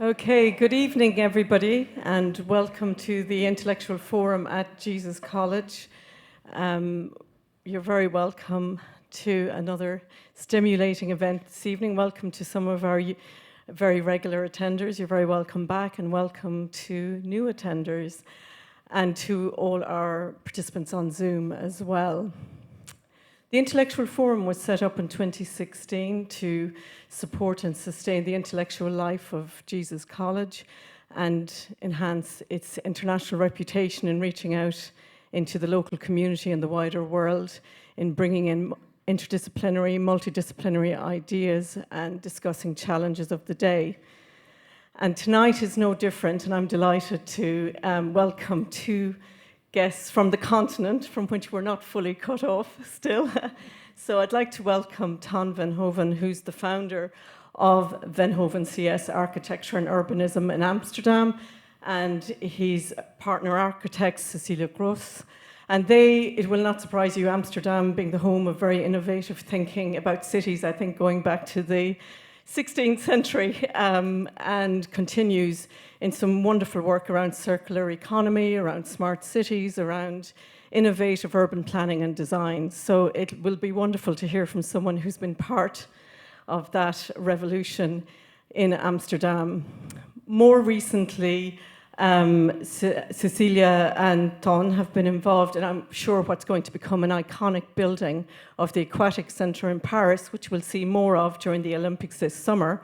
Okay, good evening, everybody, and welcome to the Intellectual Forum at Jesus College. You're very welcome to another stimulating event this evening. Welcome to some of our very regular attenders. You're very welcome back, and welcome to new attenders, and to all our participants on Zoom as well. The Intellectual Forum was set up in 2016 to support and sustain the intellectual life of Jesus College and enhance its international reputation in reaching out into the local community and the wider world, in bringing in interdisciplinary, multidisciplinary ideas and discussing challenges of the day. And tonight is no different, and I'm delighted to welcome two guests from the continent from which we're not fully cut off still. So I'd like to welcome Ton Venhoven, who's the founder of Venhoven CS Architecture and Urbanism in Amsterdam, and his partner architect, Cecilia Gross. And it will not surprise you, Amsterdam being the home of very innovative thinking about cities, I think going back to the 16th century, and continues in some wonderful work around circular economy, around smart cities, around innovative urban planning and design. So it will be wonderful to hear from someone who's been part of that revolution in Amsterdam. More recently, Cecilia and Ton have been involved in, I'm sure, what's going to become an iconic building of the Aquatic Centre in Paris, which we'll see more of during the Olympics this summer.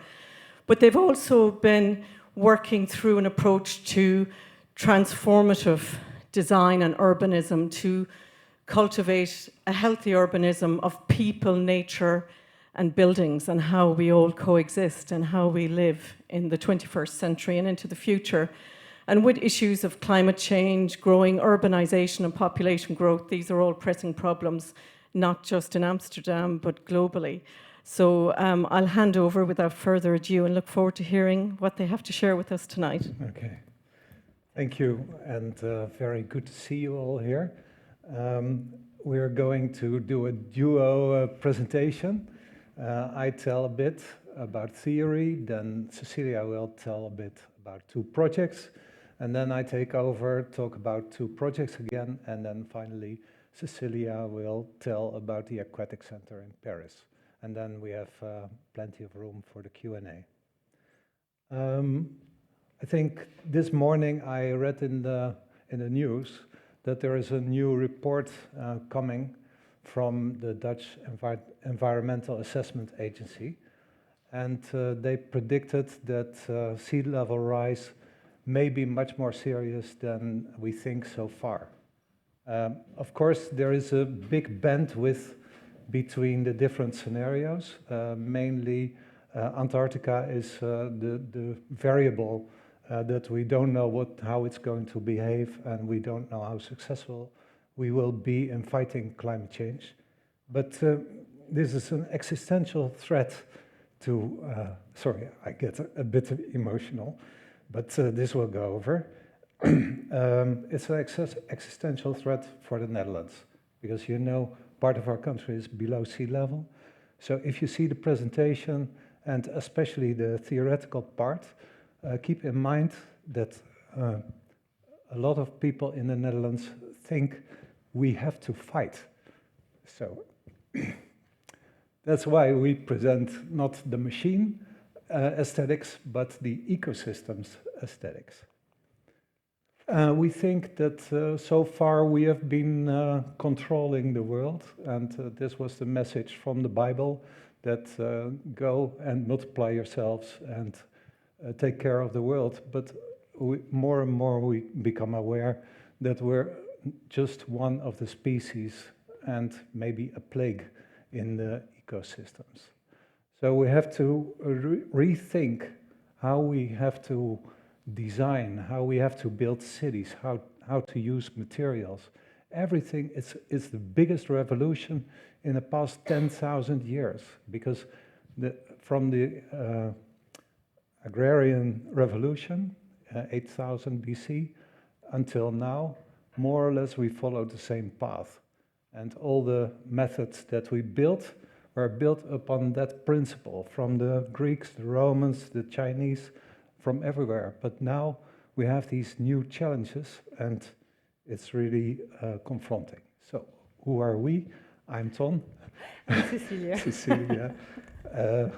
But they've also been working through an approach to transformative design and urbanism to cultivate a healthy urbanism of people, nature, and buildings, and how we all coexist and how we live in the 21st century and into the future. And with issues of climate change, growing urbanization and population growth, these are all pressing problems, not just in Amsterdam, but globally. So I'll hand over without further ado and look forward to hearing what they have to share with us tonight. Okay, thank you, and very good to see you all here. We're going to do a duo presentation. I tell a bit about theory, then Cecilia will tell a bit about two projects, and then I take over, talk about two projects again, and then finally Cecilia will tell about the Aquatic Centre in Paris. And then we have plenty of room for the Q&A. I think this morning I read in the news that there is a new report coming from the Dutch Environmental Assessment Agency, and they predicted that sea level rise may be much more serious than we think so far. Of course, there is a big bandwidth between the different scenarios. Mainly, Antarctica is the variable that we don't know how it's going to behave, and we don't know how successful we will be in fighting climate change. But this is an existential threat to, sorry, I get a bit emotional, but this will go over. It's an existential threat for the Netherlands, because you know part of our country is below sea level. So if you see the presentation, and especially the theoretical part, keep in mind that a lot of people in the Netherlands think we have to fight. So that's why we present not the machine aesthetics, but the ecosystems aesthetics. We think that so far we have been controlling the world, and this was the message from the Bible, that go and multiply yourselves and take care of the world. But more and more we become aware that we're just one of the species and maybe a plague in the ecosystems. So we have to rethink how we have to design, how we have to build cities, how to use materials. Everything is the biggest revolution in the past 10,000 years, because from the agrarian revolution, 8000 BC, until now, more or less we follow the same path. And all the methods that we built were built upon that principle, from the Greeks, the Romans, the Chinese, from everywhere. But now we have these new challenges, and it's really confronting. So, who are we? I'm Ton. Cecilia. Cecilia. Uh,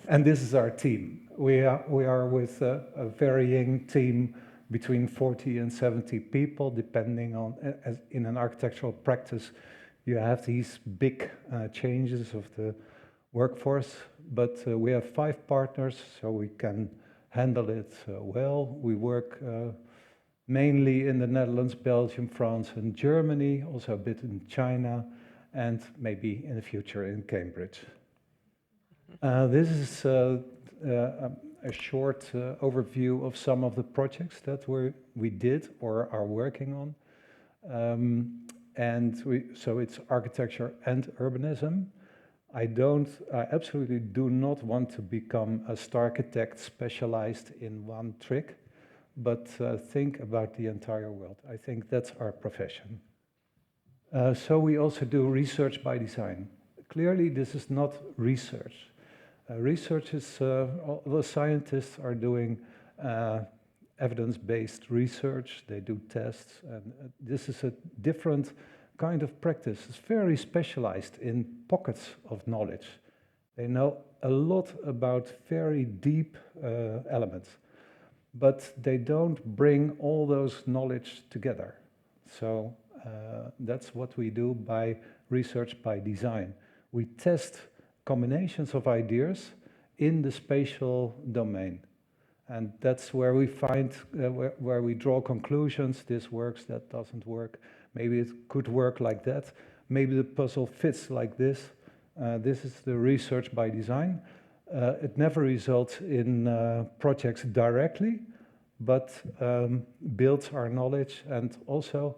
and this is our team. We are with a varying team between 40 and 70 people, depending on, as in an architectural practice, you have these big changes of the workforce, but we have 5 partners, so we can handle it well. We work mainly in the Netherlands, Belgium, France, and Germany, also a bit in China, and maybe in the future in Cambridge. This is a short overview of some of the projects that we did or are working on. So it's architecture and urbanism. I absolutely do not want to become a star architect specialized in one trick, but think about the entire world. I think that's our profession. So we also do research by design. Clearly, this is not research. Research is, all the scientists are doing evidence-based research, they do tests, and this is a different kind of practice. It's very specialized in pockets of knowledge. They know a lot about very deep elements, but they don't bring all those knowledge together. So that's what we do by research by design. We test combinations of ideas in the spatial domain. And that's where we find, where we draw conclusions. This works, that doesn't work. Maybe it could work like that. Maybe the puzzle fits like this. This is the research by design. It never results in projects directly, but builds our knowledge and also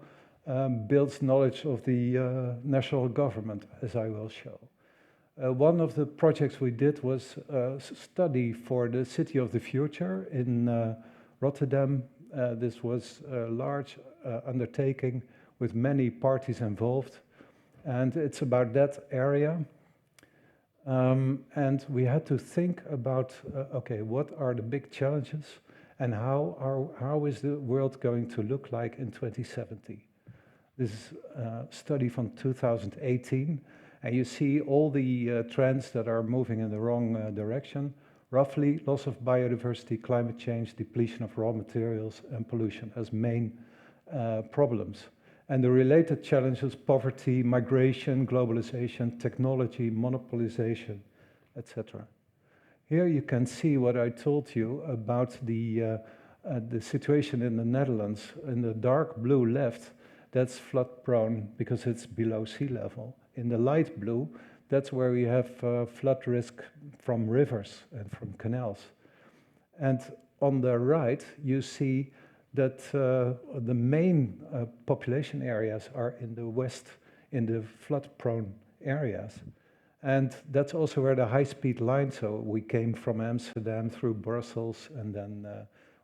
builds knowledge of the national government, as I will show. One of the projects we did was a study for the City of the Future in Rotterdam. This was a large undertaking with many parties involved, and it's about that area. And we had to think about, okay, what are the big challenges and how is the world going to look like in 2070? This is a study from 2018. And you see all the trends that are moving in the wrong direction. Roughly, loss of biodiversity, climate change, depletion of raw materials, and pollution as main problems. And the related challenges, poverty, migration, globalization, technology, monopolization, etc. Here you can see what I told you about the situation in the Netherlands. In the dark blue left, that's flood prone because it's below sea level. In the light blue, that's where we have flood risk from rivers and from canals. And on the right, you see that the main population areas are in the west, in the flood-prone areas. And that's also where the high-speed line, so we came from Amsterdam through Brussels and then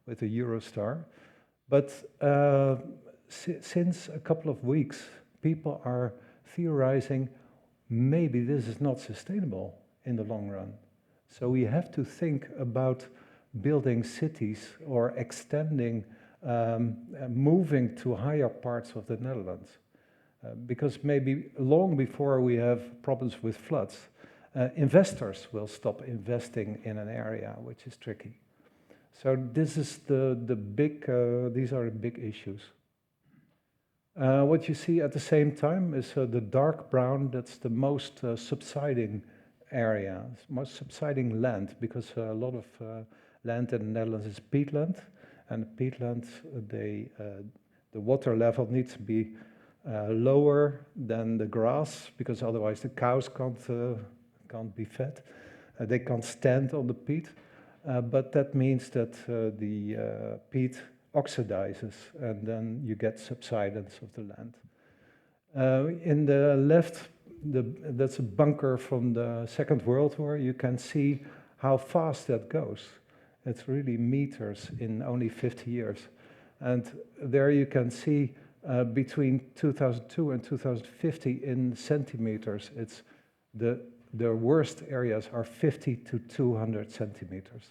with the Eurostar. But since a couple of weeks, people are theorizing maybe this is not sustainable in the long run. So we have to think about building cities or extending, moving to higher parts of the Netherlands. Because maybe long before we have problems with floods, investors will stop investing in an area, which is tricky. So this is the big, these are the big issues. What you see at the same time is the dark brown, that's the most subsiding area, most subsiding land, because a lot of land in the Netherlands is peatland, and peatland, the water level needs to be lower than the grass, because otherwise the cows can't be fed. They can't stand on the peat, but that means that the peat oxidizes, and then you get subsidence of the land. In the left, that's a bunker from the Second World War. You can see how fast that goes. It's really meters in only 50 years. And there you can see between 2002 and 2050 in centimeters, it's the worst areas are 50 to 200 centimeters.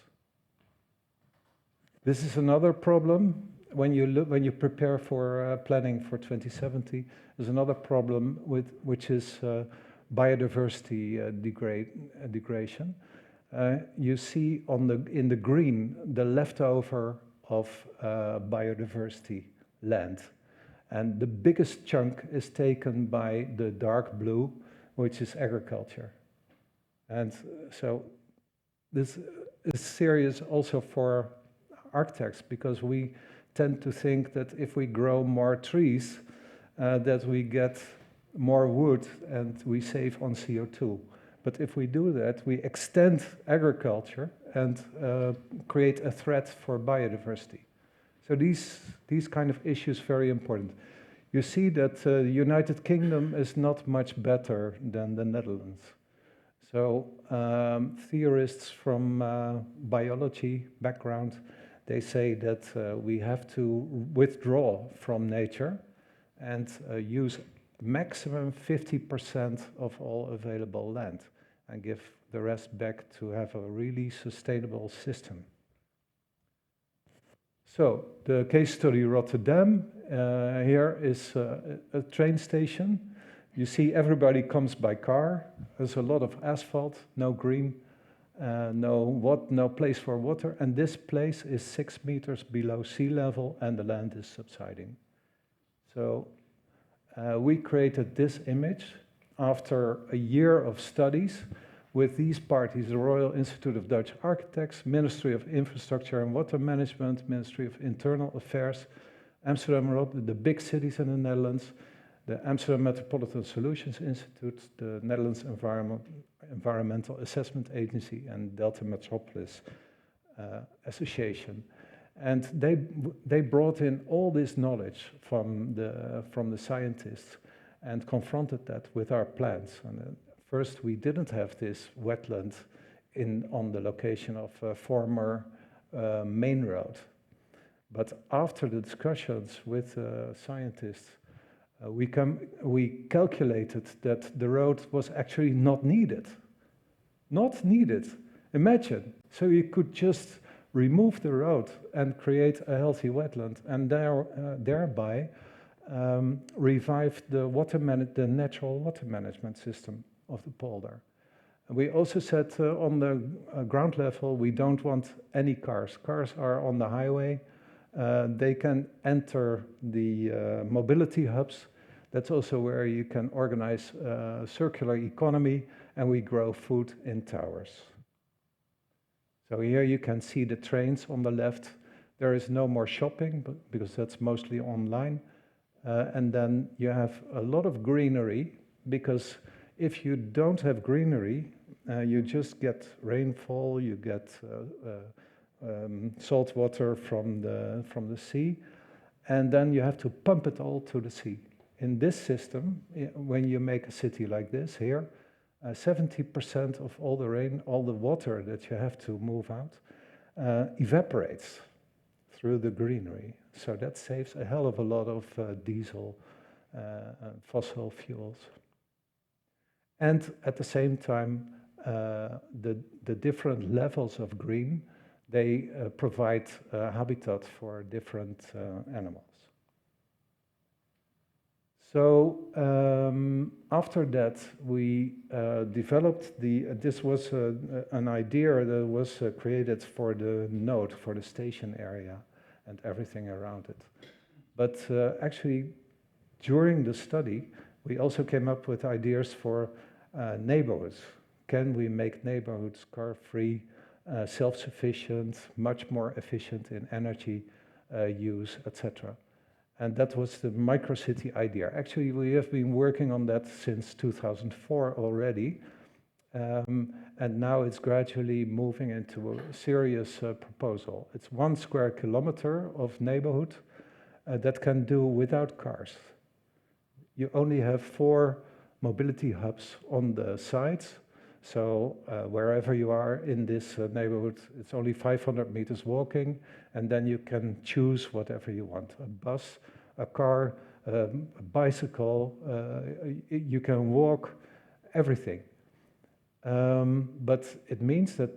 This is another problem when you prepare for planning for 2070. There's another problem which is biodiversity degradation. You see in the green the leftover of biodiversity land, and the biggest chunk is taken by the dark blue, which is agriculture. And so this is serious also for architects, because we tend to think that if we grow more trees, that we get more wood and we save on CO2. But if we do that, we extend agriculture and create a threat for biodiversity. So these kind of issues very important. You see that the United Kingdom is not much better than the Netherlands. So theorists from biology background, they say that we have to withdraw from nature and use maximum 50% of all available land and give the rest back to have a really sustainable system. So the case study Rotterdam, here is a train station. You see everybody comes by car. There's a lot of asphalt, no green, no place for water, and this place is 6 meters below sea level and the land is subsiding. So we created this image after a year of studies with these parties: the Royal Institute of Dutch Architects, Ministry of Infrastructure and Water Management, Ministry of Internal Affairs, Amsterdam, the big cities in the Netherlands, the Amsterdam Metropolitan Solutions Institute, the Netherlands Environmental Assessment Agency, and Delta Metropolis Association. And they brought in all this knowledge from the scientists and confronted that with our plans. And first, we didn't have this wetland on the location of a former main road. But after the discussions with scientists, we calculated that the road was actually not needed. Not needed. Imagine. So you could just remove the road and create a healthy wetland, and thereby revive the natural water management system of the polder. And we also said on the ground level, we don't want any cars. Cars are on the highway. They can enter the mobility hubs. That's also where you can organize circular economy, and we grow food in towers. So here you can see the trains on the left. There is no more shopping, because that's mostly online. And then you have a lot of greenery, because if you don't have greenery, you just get rainfall, you get salt water from the sea, and then you have to pump it all to the sea. In this system, when you make a city like this here, 70% of all the rain, all the water that you have to move out, evaporates through the greenery. So that saves a hell of a lot of diesel, fossil fuels. And at the same time, the different levels of green, they provide habitat for different animals. So after that, we developed this was an idea that was created for the node, for the station area and everything around it. But actually, during the study, we also came up with ideas for neighborhoods. Can we make neighborhoods car-free, self-sufficient, much more efficient in energy use, etc.? And that was the microcity idea. Actually, we have been working on that since 2004 already. And now it's gradually moving into a serious proposal. It's 1 square kilometer of neighborhood that can do without cars. You only have 4 mobility hubs on the sides. So wherever you are in this neighborhood, it's only 500 meters walking, and then you can choose whatever you want. A bus, a car, a bicycle, you can walk, everything. But it means that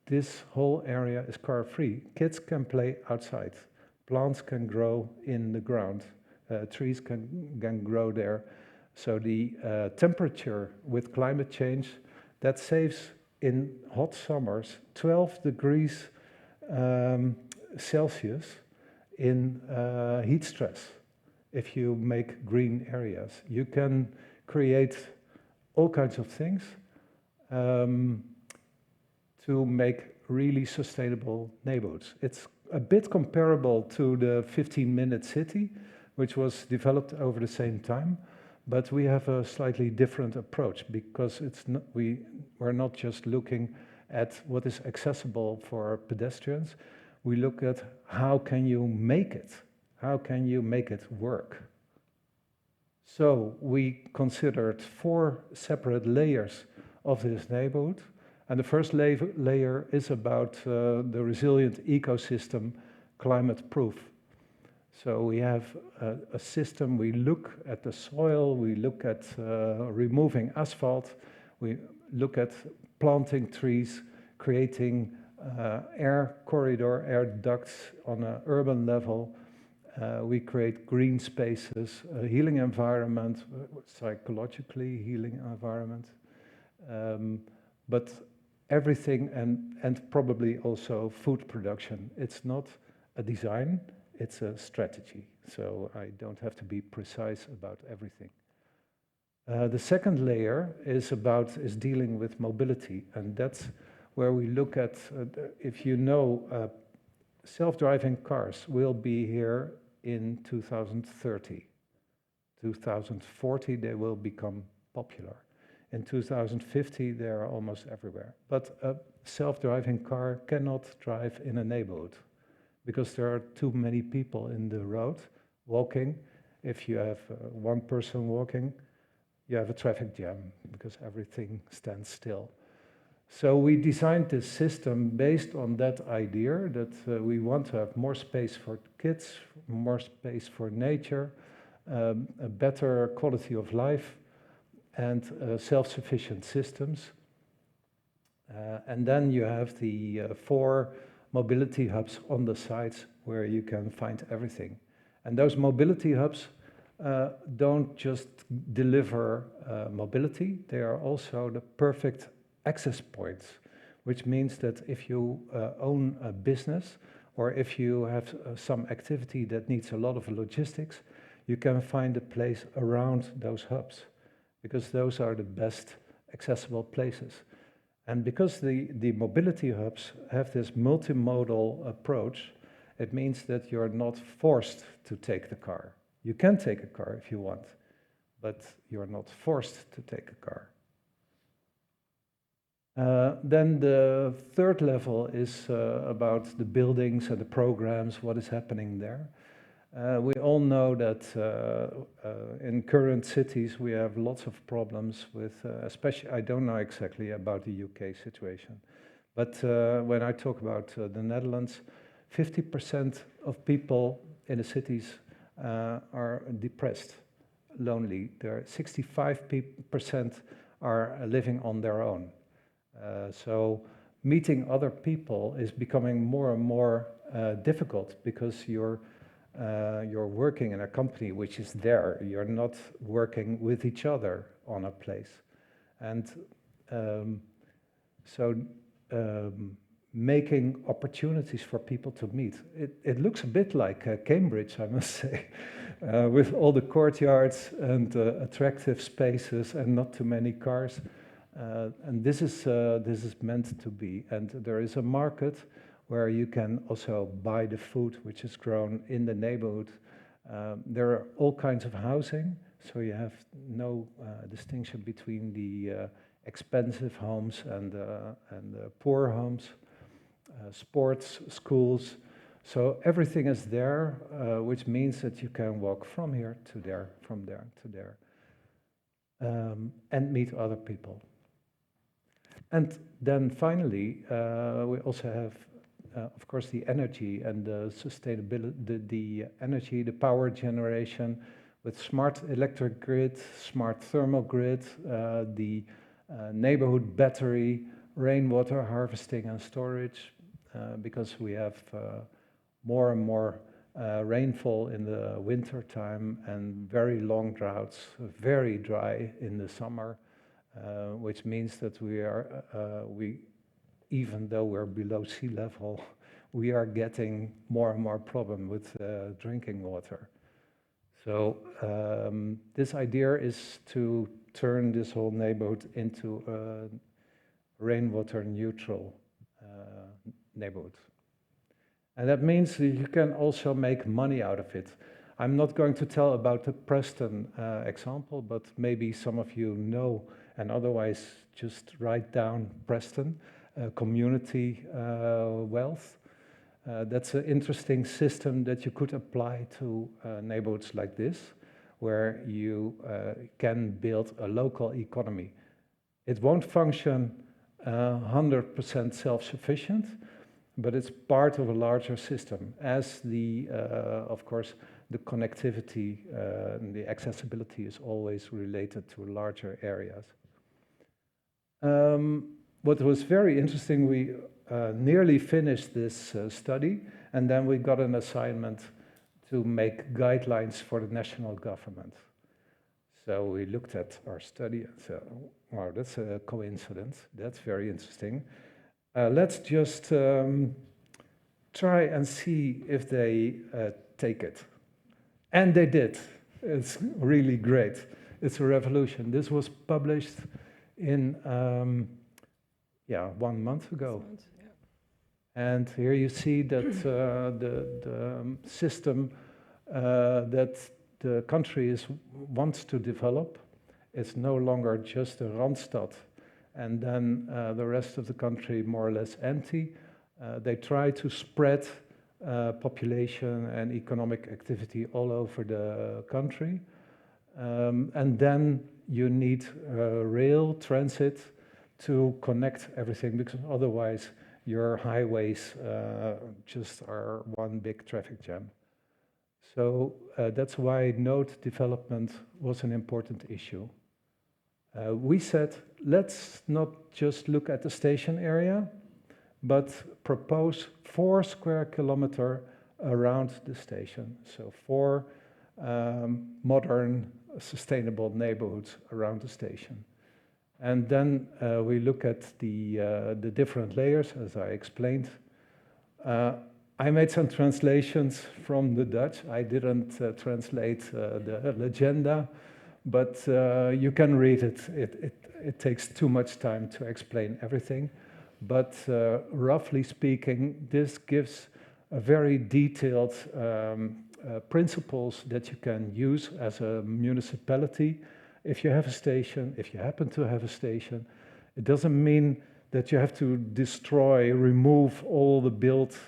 this whole area is car-free. Kids can play outside. Plants can grow in the ground. Trees can grow there. So the temperature with climate change, that saves in hot summers 12 degrees Celsius in heat stress. If you make green areas, you can create all kinds of things to make really sustainable neighborhoods. It's a bit comparable to the 15-minute city, which was developed over the same time, but we have a slightly different approach because we're not just looking at what is accessible for pedestrians. We look at how can you make it? How can you make it work? So we considered 4 separate layers of this neighborhood. And the first layer is about the resilient ecosystem, climate-proof. So we have a system, we look at the soil, we look at removing asphalt, we look at planting trees, creating air corridor, air ducts on an urban level. We create green spaces, a healing environment, psychologically healing environment. But everything and probably also food production. It's not a design, it's a strategy. So I don't have to be precise about everything. The second layer is dealing with mobility, and that's where we look at, if you know, self-driving cars will be here in 2030. 2040 they will become popular. In 2050, they are almost everywhere. But a self-driving car cannot drive in a neighborhood because there are too many people in the road walking. If you have one person walking, you have a traffic jam because everything stands still. So we designed this system based on that idea that we want to have more space for kids, more space for nature, a better quality of life, and self-sufficient systems. And then you have the 4 mobility hubs on the sites where you can find everything. And those mobility hubs don't just deliver mobility, they are also the perfect access points, which means that if you own a business or if you have some activity that needs a lot of logistics, you can find a place around those hubs, because those are the best accessible places. And because the mobility hubs have this multimodal approach, it means that you're not forced to take the car. You can take a car if you want, but you're not forced to take a car. Then the third level is about the buildings and the programs, what is happening there. We all know that in current cities we have lots of problems with, especially, I don't know exactly about the UK situation, but when I talk about the Netherlands, 50% of people in the cities are depressed, lonely. There 65% are living on their own. So meeting other people is becoming more and more difficult because you're working in a company which is there. You're not working with each other on a place. And making opportunities for people to meet. It looks a bit like Cambridge, I must say, with all the courtyards and attractive spaces and not too many cars. And this is meant to be. And there is a market where you can also buy the food which is grown in the neighborhood. There are all kinds of housing, so you have no distinction between the expensive homes and poor homes, sports, schools. So everything is there, which means that you can walk from here to there, from there to there, and meet other people. And then finally, we also have, of course, the energy and the sustainability, the energy, the power generation with smart electric grid, smart thermal grid, the neighborhood battery, rainwater harvesting and storage, because we have more and more rainfall in the winter time and very long droughts, very dry in the summer, which means that even though we're below sea level, we are getting more and more problem with drinking water. So this idea is to turn this whole neighborhood into a rainwater neutral neighborhood. And that means that you can also make money out of it. I'm not going to tell about the Preston example, but maybe some of you know, and otherwise just write down Preston, community wealth. That's an interesting system that you could apply to neighborhoods like this, where you can build a local economy. It won't function 100% self-sufficient, but it's part of a larger system, as of course, the connectivity and the accessibility is always related to larger areas. What was very interesting, we nearly finished this study, and then we got an assignment to make guidelines for the national government. So we looked at our study and said, wow, that's a coincidence. That's very interesting. Let's just try and see if they take it. And they did. It's really great. It's a revolution. This was published in, 1 month ago. And here you see that the system that the country wants to develop is no longer just a Randstad, and then the rest of the country more or less empty. They try to spread population and economic activity all over the country. And then you need rail transit to connect everything, because otherwise your highways just are one big traffic jam. So that's why node development was an important issue. We said, let's not just look at the station area, but propose 4 square kilometers around the station. So 4 modern, sustainable neighborhoods around the station. And then we look at the different layers, as I explained. I made some translations from the Dutch. I didn't translate the agenda, but you can read it. It takes too much time to explain everything. But roughly speaking, this gives a very detailed principles that you can use as a municipality. If you have a station, if you happen to have a station, it doesn't mean that you have to destroy, remove all the built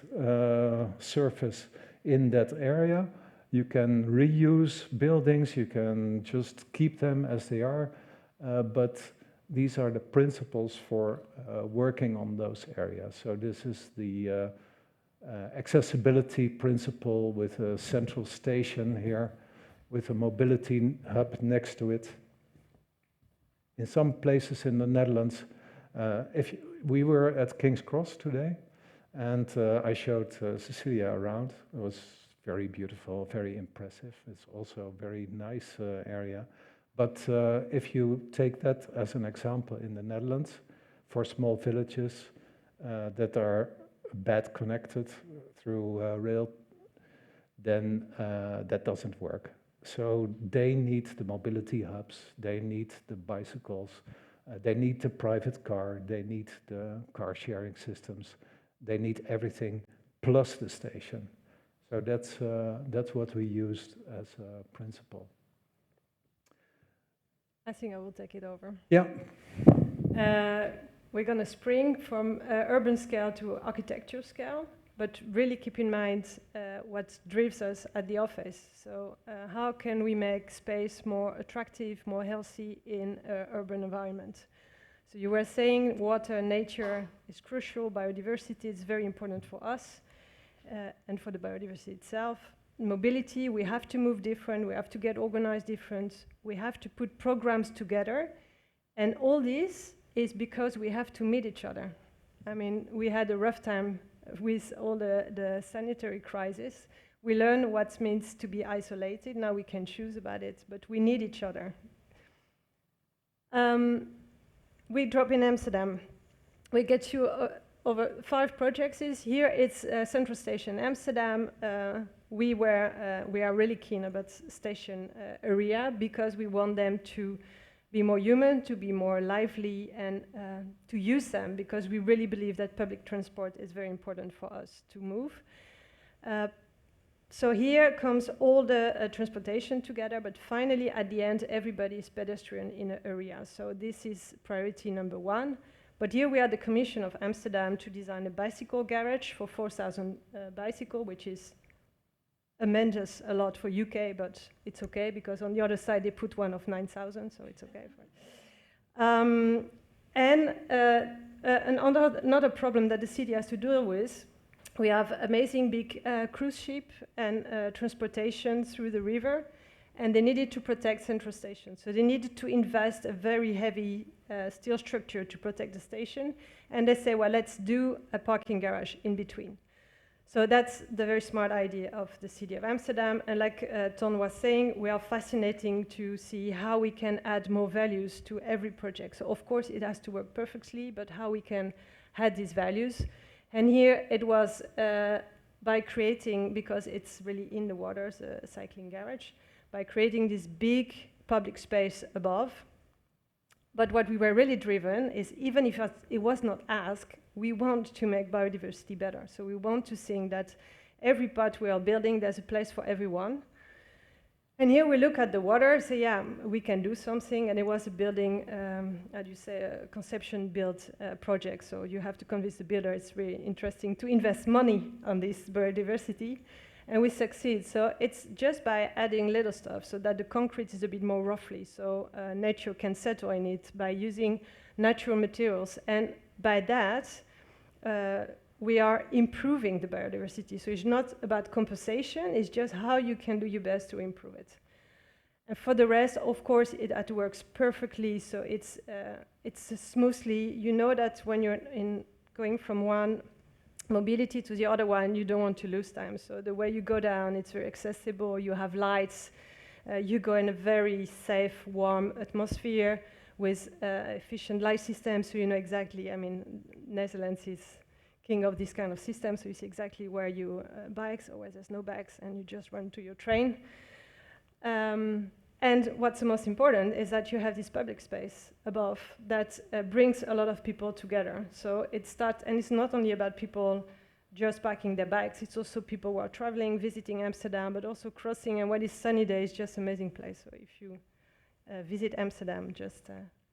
surface in that area. You can reuse buildings, you can just keep them as they are, but these are the principles for working on those areas. So this is the accessibility principle with a central station here, with a mobility hub next to it. In some places in the Netherlands, we were at King's Cross today, and I showed Cecilia around. It was very beautiful, very impressive. It's also a very nice area. But if you take that as an example in the Netherlands, for small villages that are bad connected through rail, then that doesn't work. So they need the mobility hubs, they need the bicycles, they need the private car, they need the car sharing systems, they need everything plus the station. So that's what we used as a principle. I think I will take it over. Yeah. We're going to spring from urban scale to architecture scale, but really keep in mind what drives us at the office. So how can we make space more attractive, more healthy in urban environment? So you were saying water, nature is crucial, biodiversity is very important for us and for the biodiversity itself. Mobility, we have to move different, we have to get organized different, we have to put programs together, and all these is because we have to meet each other. I mean, we had a rough time with all the sanitary crisis. We learn what it means to be isolated. Now we can choose about it, but we need each other. We drop in Amsterdam. We get you over 5 projects. Here it's Central Station Amsterdam. We are really keen about station area because we want them to be more human, to be more lively, and to use them because we really believe that public transport is very important for us to move. So here comes all the transportation together, but finally at the end everybody is pedestrian in an area. So this is priority number 1. But here we are the Commission of Amsterdam to design a bicycle garage for 4,000 bicycle, which is tremendous a lot for UK, but it's okay because on the other side they put one of 9,000, so it's okay. Another problem that the city has to deal with, we have amazing big cruise ship and transportation through the river, and they needed to protect Central Station. So they needed to invest a very heavy steel structure to protect the station. And they say, well, let's do a parking garage in between. So that's the very smart idea of the city of Amsterdam. And like Ton was saying, we are fascinating to see how we can add more values to every project. So of course it has to work perfectly, but how we can add these values. And here it was by creating, because it's really in the waters, a cycling garage, by creating this big public space above. But what we were really driven is, even if it was not asked, we want to make biodiversity better. So we want to think that every part we are building, there's a place for everyone. And here we look at the water, so yeah, we can do something. And it was a building, how do you say, a conception build project. So you have to convince the builder it's really interesting to invest money on this biodiversity. And we succeed. So it's just by adding little stuff so that the concrete is a bit more roughly, so nature can settle in it by using natural materials. And by that, we are improving the biodiversity. So it's not about compensation, it's just how you can do your best to improve it. And for the rest, of course, it works perfectly. So it's smoothly. You know that when you're going from one mobility to the other one, you don't want to lose time. So the way you go down, it's very accessible. You have lights. You go in a very safe, warm atmosphere with efficient light systems. So you know exactly, I mean, Netherlands is king of this kind of system. So you see exactly where you bikes or where there's no bikes, and you just run to your train. And what's the most important is that you have this public space above that brings a lot of people together. So it starts, and it's not only about people just parking their bikes, it's also people who are traveling, visiting Amsterdam, but also crossing, and when it's sunny day, it's just an amazing place. So if you visit Amsterdam, just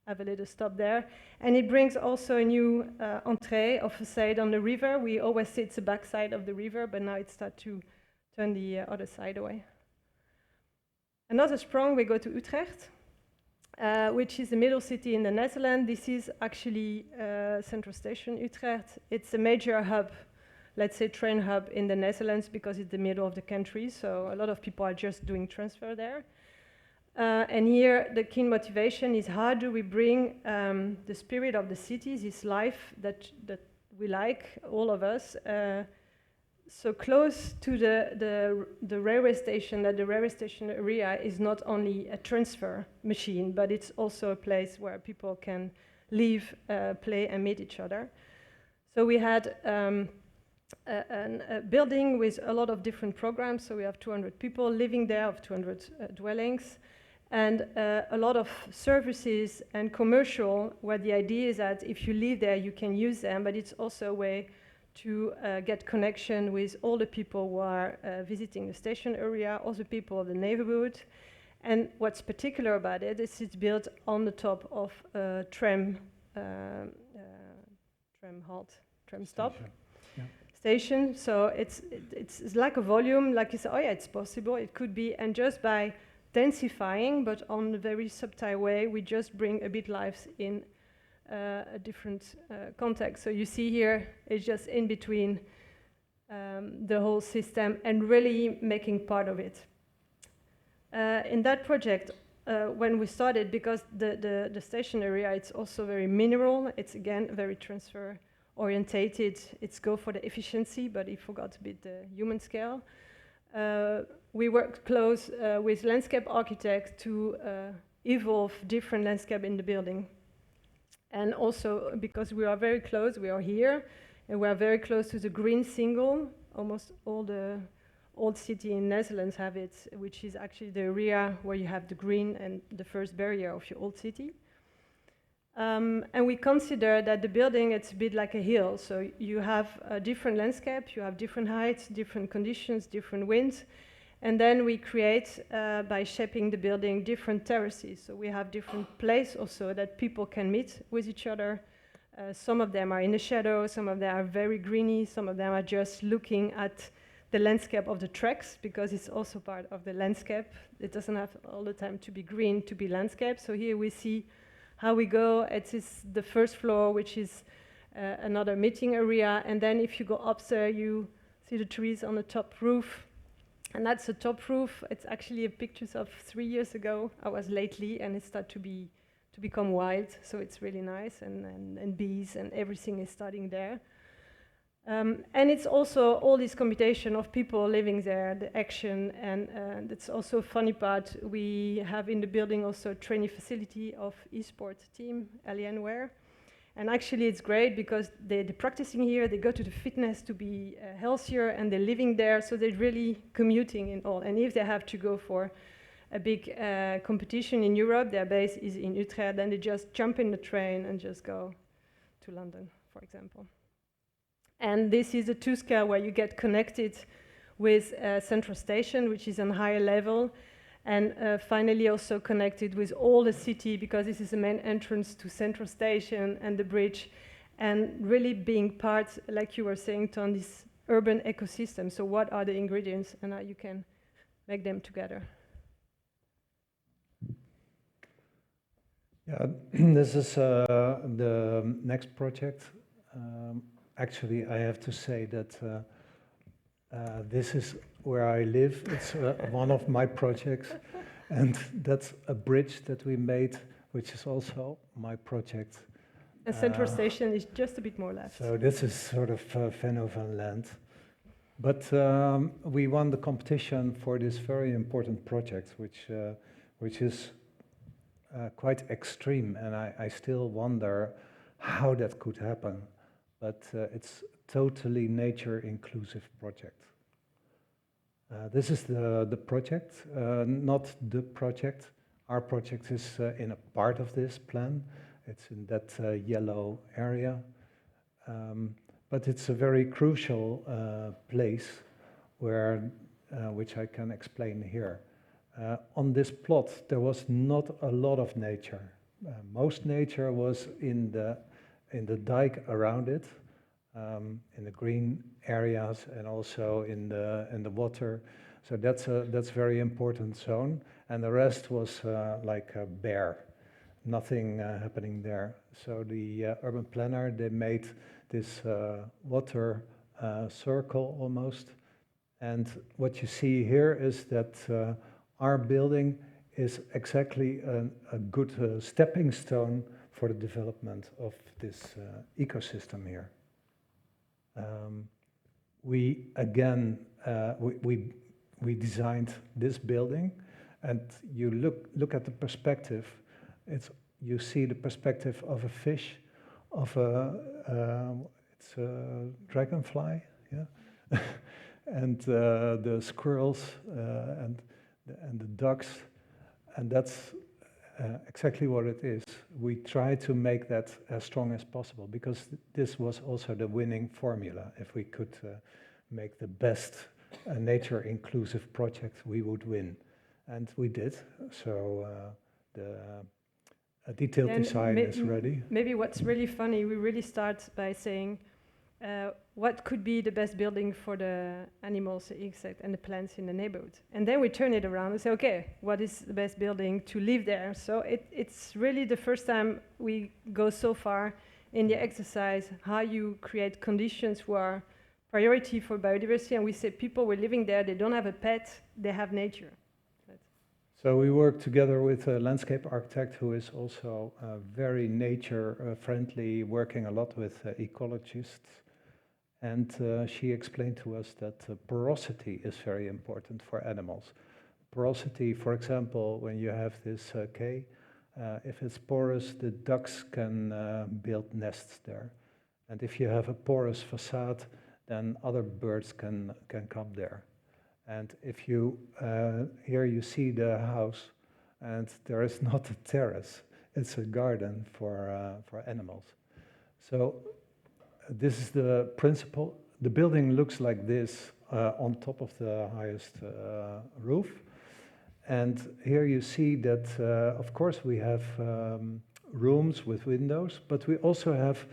have a little stop there. And it brings also a new entree or facade on the river. We always say it's the back side of the river, but now it starts to turn the other side away. Another sprong, we go to Utrecht, which is the middle city in the Netherlands. This is actually Central Station Utrecht. It's a major hub, let's say train hub in the Netherlands, because it's the middle of the country, so a lot of people are just doing transfer there. And here the key motivation is, how do we bring the spirit of the city, this life that we like, all of us, so close to the railway station, that the railway station area is not only a transfer machine, but it's also a place where people can live, play, and meet each other. So we had a building with a lot of different programs. So we have 200 people living there, of 200 dwellings, and a lot of services and commercial, where the idea is that if you live there, you can use them, but it's also a way to get connection with all the people who are visiting the station area, also people of the neighborhood. And what's particular about it is it's built on the top of a tram stop. Yeah. Station. So it's like a volume, like you say, oh yeah, it's possible, it could be, and just by densifying, but on a very subtle way, we just bring a bit lives in a different context. So you see here, it's just in between the whole system and really making part of it. In that project, when we started, because the station area, it's also very mineral. It's again very transfer orientated. It's go for the efficiency, but it forgot a bit the human scale. We worked close with landscape architects to evolve different landscape in the building. And also because we are very close, we are here, and we are very close to the green single. Almost all the old city in Netherlands have it, which is actually the area where you have the green and the first barrier of your old city. And we consider that the building, it's a bit like a hill. So you have a different landscape, you have different heights, different conditions, different winds. And then we create, by shaping the building, different terraces. So we have different places also that people can meet with each other. Some of them are in the shadow, some of them are very greeny, some of them are just looking at the landscape of the tracks, because it's also part of the landscape. It doesn't have all the time to be green to be landscape. So here we see how we go. It is the first floor, which is another meeting area. And then if you go up there, you see the trees on the top roof. And that's the top roof. It's actually a pictures of 3 years ago. I was lately, and it started to become wild. So it's really nice, and bees and everything is starting there. And it's also all this computation of people living there, the action, and that's also a funny part. We have in the building also a training facility of esports team, Alienware. And actually it's great because they're practicing here, they go to the fitness to be healthier, and they're living there, so they're really commuting in all. And if they have to go for a big competition in Europe, their base is in Utrecht, then they just jump in the train and just go to London, for example. And this is a 2 scale where you get connected with Central Station, which is on higher level, and finally also connected with all the city, because this is the main entrance to Central Station and the bridge, and really being part, like you were saying, Ton, this urban ecosystem. So what are the ingredients, and how you can make them together? Yeah, this is the next project. Actually, I have to say that this is where I live. It's one of my projects, and that's a bridge that we made, which is also my project. And Central Station is just a bit more left. So this is sort of Venlo van Land. But we won the competition for this very important project, which is quite extreme, and I still wonder how that could happen. But it's totally nature-inclusive project. This is the project, not the project. Our project is in a part of this plan. It's in that yellow area. But it's a very crucial place where, which I can explain here. On this plot, there was not a lot of nature. Most nature was in the dike around it, in the green areas, and also in the water. So that's very important zone. And the rest was like bare, nothing happening there. So the urban planner, they made this water circle almost. And what you see here is that our building is exactly a good stepping stone for the development of this ecosystem here. We again, we designed this building, and you look at the perspective. You see the perspective of a fish, of it's a dragonfly, yeah, and the squirrels and the ducks, and that's exactly what it is. We try to make that as strong as possible, because this was also the winning formula. If we could make the best nature-inclusive project, we would win. And we did. So the detailed design is ready. Maybe what's really funny, we really start by saying, what could be the best building for the animals, the insects, and the plants in the neighborhood? And then we turn it around and say, okay, what is the best building to live there? So it's really the first time we go so far in the exercise, how you create conditions who are priority for biodiversity. And we say people were living there, they don't have a pet, they have nature. So we work together with a landscape architect who is also very nature-friendly, working a lot with ecologists. And she explained to us that porosity is very important for animals. Porosity, for example, when you have this quay, if it's porous, the ducks can build nests there. And if you have a porous facade, then other birds can come there. And if you, here you see the house, and there is not a terrace, it's a garden for animals. So this is the principle. The building looks like this on top of the highest roof. And here you see that, of course, we have rooms with windows, but we also have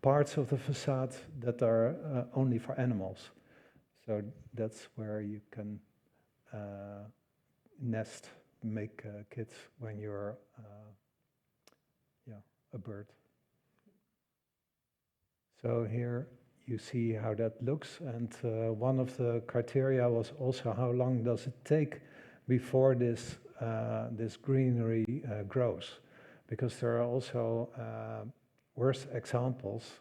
parts of the facade that are only for animals. So that's where you can nest, make kids when you're a bird. So here you see how that looks, and one of the criteria was also how long does it take before this greenery grows, because there are also worse examples.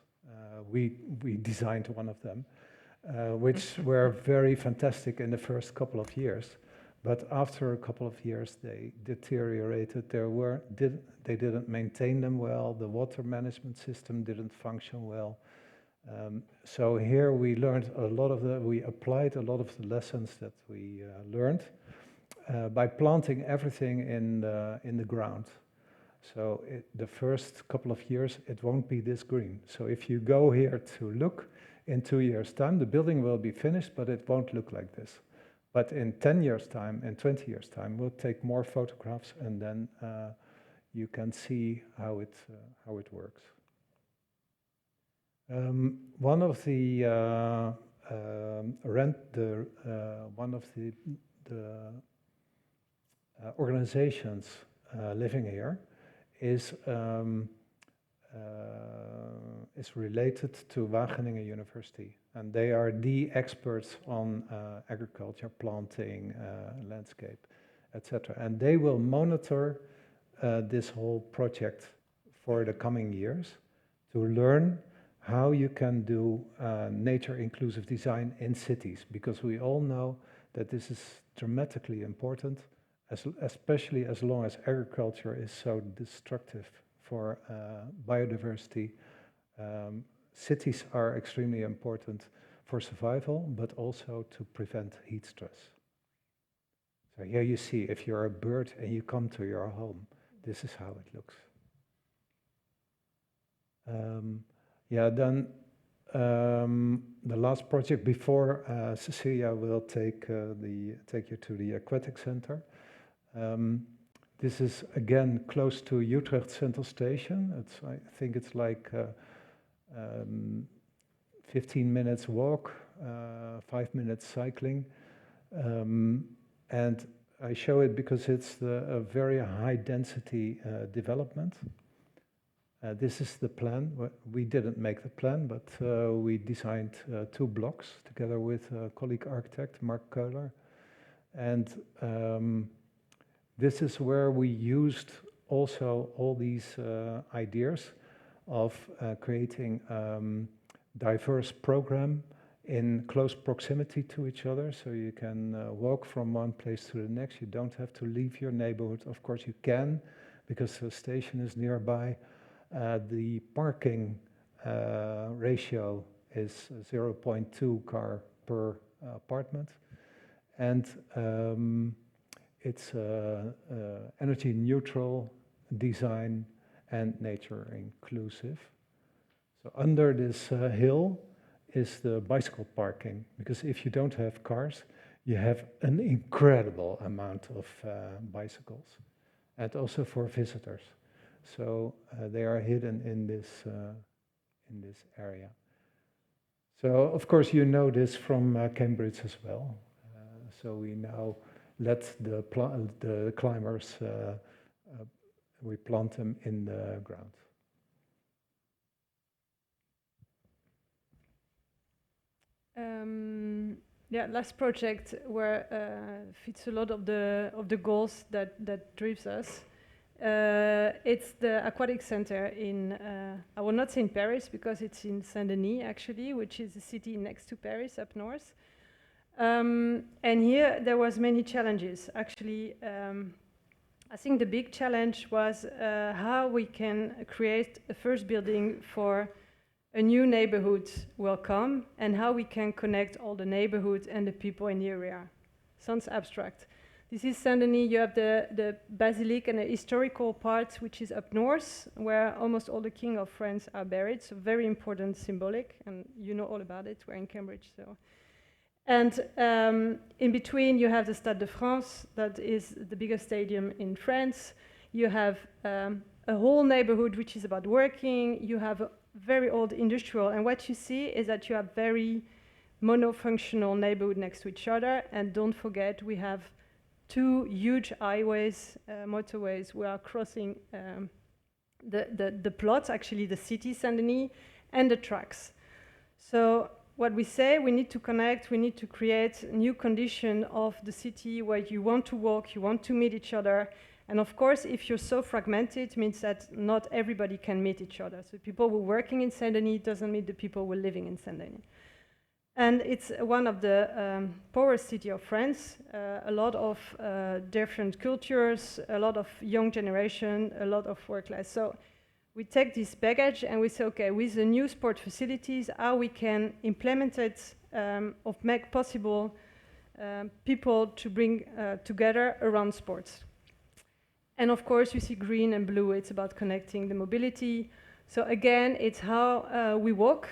We designed one of them, which were very fantastic in the first couple of years, but after a couple of years they deteriorated. They didn't maintain them well. The water management system didn't function well. So here we learned a lot of we applied a lot of the lessons that we learned by planting everything in the ground. So the first couple of years, it won't be this green. So if you go here to look, in 2 years' time, the building will be finished, but it won't look like this. But in 10 years' time, in 20 years' time, we'll take more photographs, and then you can see how it works. One of the organizations living here is related to Wageningen University, and they are the experts on agriculture, planting, landscape, etc. And they will monitor this whole project for the coming years to learn how you can do nature-inclusive design in cities, because we all know that this is dramatically important, especially as long as agriculture is so destructive for biodiversity. Cities are extremely important for survival, but also to prevent heat stress. So here you see, if you're a bird and you come to your home, this is how it looks. Then the last project before Cecilia will take you to the aquatic center. This is again close to Utrecht Central Station. I think it's like 15 minutes walk, 5 minutes cycling, and I show it because it's a very high density development. This is the plan. We didn't make the plan, but we designed 2 blocks together with a colleague architect, Mark Keuler. And this is where we used also all these ideas of creating diverse program in close proximity to each other, so you can walk from one place to the next. You don't have to leave your neighborhood. Of course you can, because the station is nearby. The parking ratio is 0.2 car per apartment, and it's energy neutral design and nature inclusive. So under this hill is the bicycle parking, because if you don't have cars, you have an incredible amount of bicycles, and also for visitors. So they are hidden in this area. So of course you know this from Cambridge as well. So we now let the climbers, we plant them in the ground. Yeah, last project where fits a lot of the goals that drives us. It's the aquatic center in, I will not say in Paris because it's in Saint-Denis actually, which is a city next to Paris up north. And here there was many challenges. Actually, I think the big challenge was how we can create a first building for a new neighborhood will come and how we can connect all the neighborhoods and the people in the area. Sounds abstract. This is Saint-Denis. You have the basilic and the historical part, which is up north, where almost all the king of France are buried. So very important, symbolic, and you know all about it. We're in Cambridge, so. And in between, you have the Stade de France, that is the biggest stadium in France. You have a whole neighborhood which is about working. You have a very old industrial, and what you see is that you have very monofunctional neighborhood next to each other. And don't forget, we have two huge highways, motorways. We are crossing the plots, actually the city, Saint-Denis, and the tracks. So what we say, we need to connect, we need to create a new condition of the city where you want to walk, you want to meet each other. And of course, if you're so fragmented, it means that not everybody can meet each other. So people who are working in Saint-Denis doesn't meet the people who are living in Saint-Denis. And it's one of the poorest cities of France, a lot of different cultures, a lot of young generation, a lot of work class. So we take this baggage and we say, okay, with the new sport facilities, how we can implement it or make possible people to bring together around sports. And of course, you see green and blue, it's about connecting the mobility. So again, it's how we walk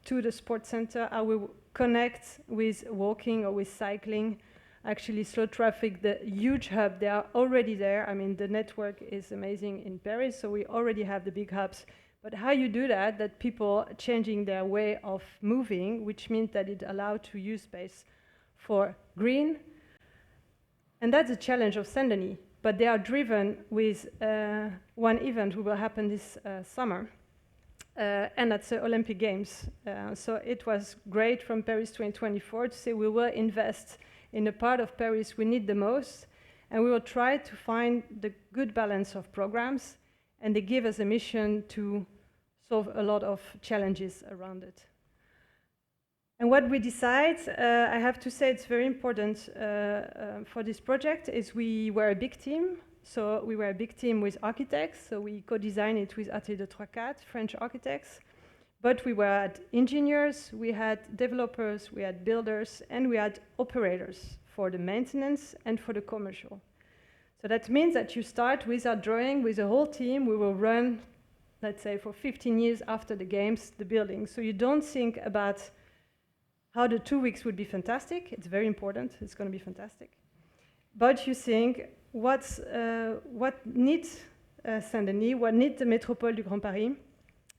to the sports center, how we connect with walking or with cycling. Actually, slow traffic, the huge hub, they are already there. I mean, the network is amazing in Paris, so we already have the big hubs. But how you do that people changing their way of moving, which means that it allows to use space for green. And that's the challenge of Saint-Denis. But they are driven with one event which will happen this summer. And that's the Olympic Games. So it was great from Paris 2024 to say we will invest in the part of Paris we need the most, and we will try to find the good balance of programs, and they give us a mission to solve a lot of challenges around it. And what we decide, I have to say it's very important for this project, is we were a big team. So we were a big team with architects, so we co-designed it with Atelier de Trois-Quatre, French architects. But we had engineers, we had developers, we had builders, and we had operators for the maintenance and for the commercial. So that means that you start with a drawing, with a whole team. We will run, let's say, for 15 years after the games, the building. So you don't think about how the 2 weeks would be fantastic. It's very important. It's going to be fantastic. But you think, what needs Saint-Denis, what needs the Métropole du Grand Paris,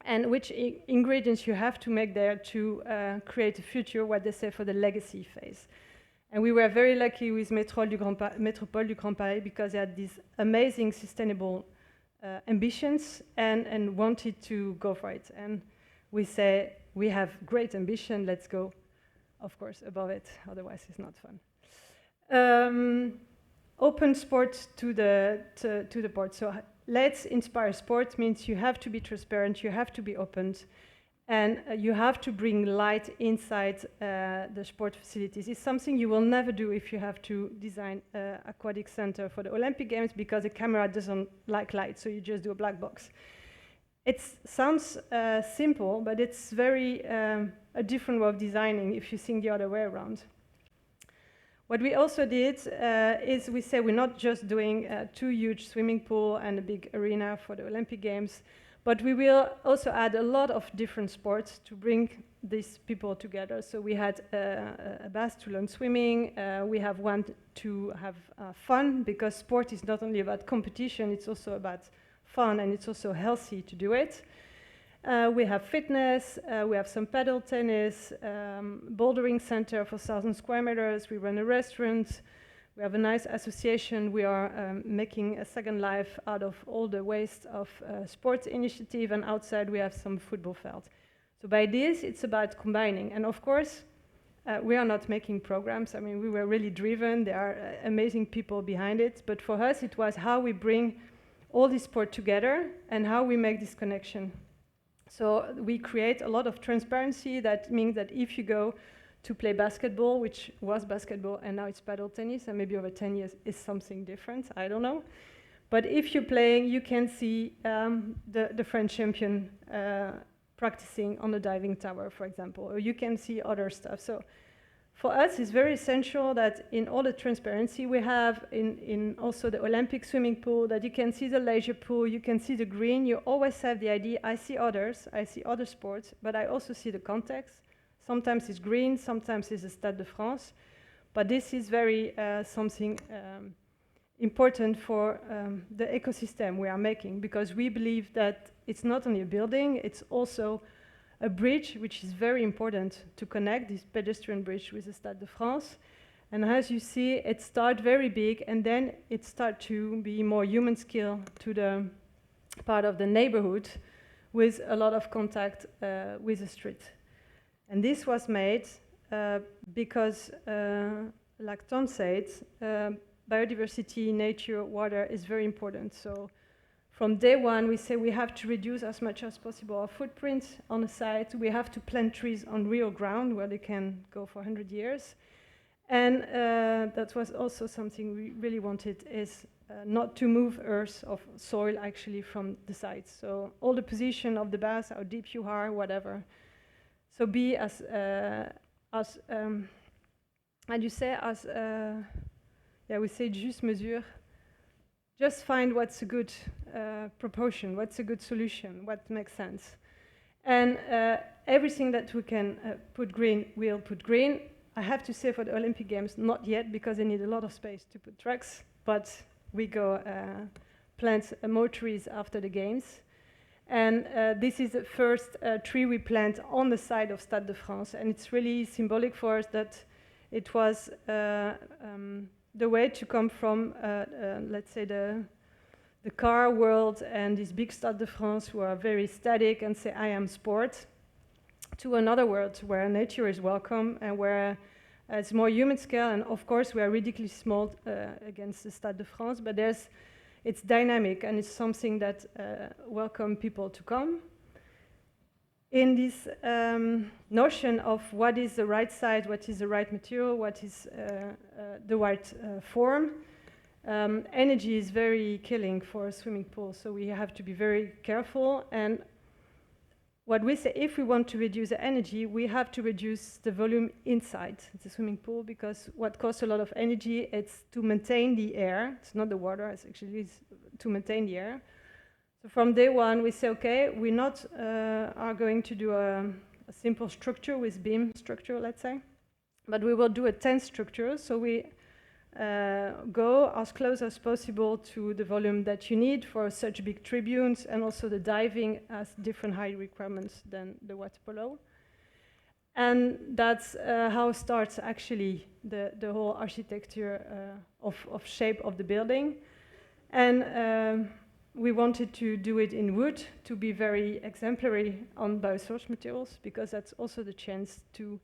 and which ingredients you have to make there to create a future, what they say, for the legacy phase. And we were very lucky with Métropole du Grand Paris because they had these amazing sustainable ambitions and wanted to go for it. And we say, we have great ambition, let's go, of course, above it, otherwise it's not fun. Open sport to the board. So let's inspire sport means you have to be transparent, you have to be open, and you have to bring light inside the sport facilities. It's something you will never do if you have to design an aquatic center for the Olympic Games because the camera doesn't like light, so you just do a black box. It sounds simple, but it's very a different way of designing if you think the other way around. What we also did is we say we're not just doing 2 huge swimming pools and a big arena for the Olympic Games, but we will also add a lot of different sports to bring these people together. So we had a bath to learn swimming. We have one to have fun, because sport is not only about competition, it's also about fun, and it's also healthy to do it. We have fitness, we have some paddle tennis, bouldering center for 1,000 square meters, we run a restaurant, we have a nice association, we are making a second life out of all the waste of sports initiative, and outside we have some football field. So by this, it's about combining. And of course, we are not making programs. I mean, we were really driven. There are amazing people behind it. But for us, it was how we bring all this sport together and how we make this connection. So we create a lot of transparency. That means that if you go to play basketball, which was basketball and now it's paddle tennis, and maybe over 10 years is something different, I don't know. But if you're playing, you can see the French champion practicing on the diving tower, for example, or you can see other stuff. So for us, it's very essential that in all the transparency we have in also the Olympic swimming pool, that you can see the leisure pool, you can see the green, you always have the idea, I see others, I see other sports, but I also see the context. Sometimes it's green, sometimes it's the Stade de France, but this is very something important for the ecosystem we are making, because we believe that it's not only a building, it's also a bridge, which is very important to connect this pedestrian bridge with the Stade de France. And as you see, it starts very big, and then it starts to be more human scale to the part of the neighborhood with a lot of contact with the street. And this was made because, like Tom said, biodiversity, nature, water is very important. So from day one, we say we have to reduce as much as possible our footprint on the site. We have to plant trees on real ground where they can go for 100 years. And that was also something we really wanted, is not to move earth or soil actually from the site. So all the position of the bath, how deep you are, whatever. So be as how do you say, as, yeah, we say juste mesure. Just find what's a good proportion, what's a good solution, what makes sense. And everything that we can put green, we'll put green. I have to say for the Olympic Games, not yet, because they need a lot of space to put trucks, but we go plant more trees after the Games. And this is the first tree we plant on the side of Stade de France, and it's really symbolic for us that it was the way to come from, let's say, the car world and this big Stade de France who are very static and say, I am sport, to another world where nature is welcome and where it's more human scale. And of course, we are ridiculously small against the Stade de France, but it's dynamic and it's something that welcome people to come. In this notion of what is the right size, what is the right material, what is the right form, energy is very killing for a swimming pool, so we have to be very careful. And what we say, if we want to reduce the energy, we have to reduce the volume inside the swimming pool, because what costs a lot of energy, it's to maintain the air. It's not the water, it's actually to maintain the air. So from day one, we say, okay, we not are going to do a simple structure with beam structure, let's say, but we will do a tent structure. So we go as close as possible to the volume that you need for such big tribunes, and also the diving has different height requirements than the water polo. And that's how starts actually the whole architecture of shape of the building. And we wanted to do it in wood to be very exemplary on biosource materials, because that's also the chance to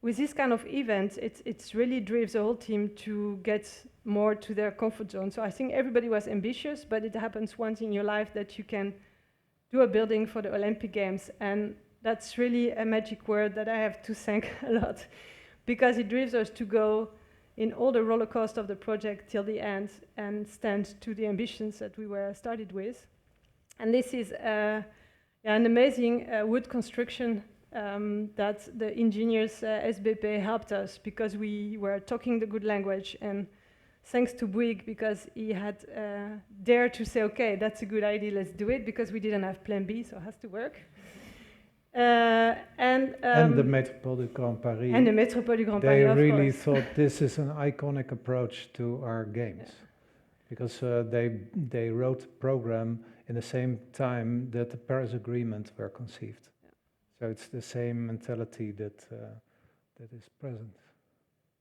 with this kind of event, it's really drives the whole team to get more to their comfort zone. So I think everybody was ambitious, but it happens once in your life that you can do a building for the Olympic Games. And that's really a magic word that I have to thank a lot, because it drives us to go in all the roller coaster of the project till the end and stand to the ambitions that we were started with. And this is an amazing wood construction that the engineers SBP helped us, because we were talking the good language, and thanks to Bouygues, because he had dared to say, okay, that's a good idea, let's do it, because we didn't have plan B, so it has to work. And the Métropole du Grand Paris. And the Métropole du Grand They Paris, really of course. thought this is an iconic approach to our games, because they wrote the program in the same time that the Paris Agreement were conceived. So it's the same mentality that is present.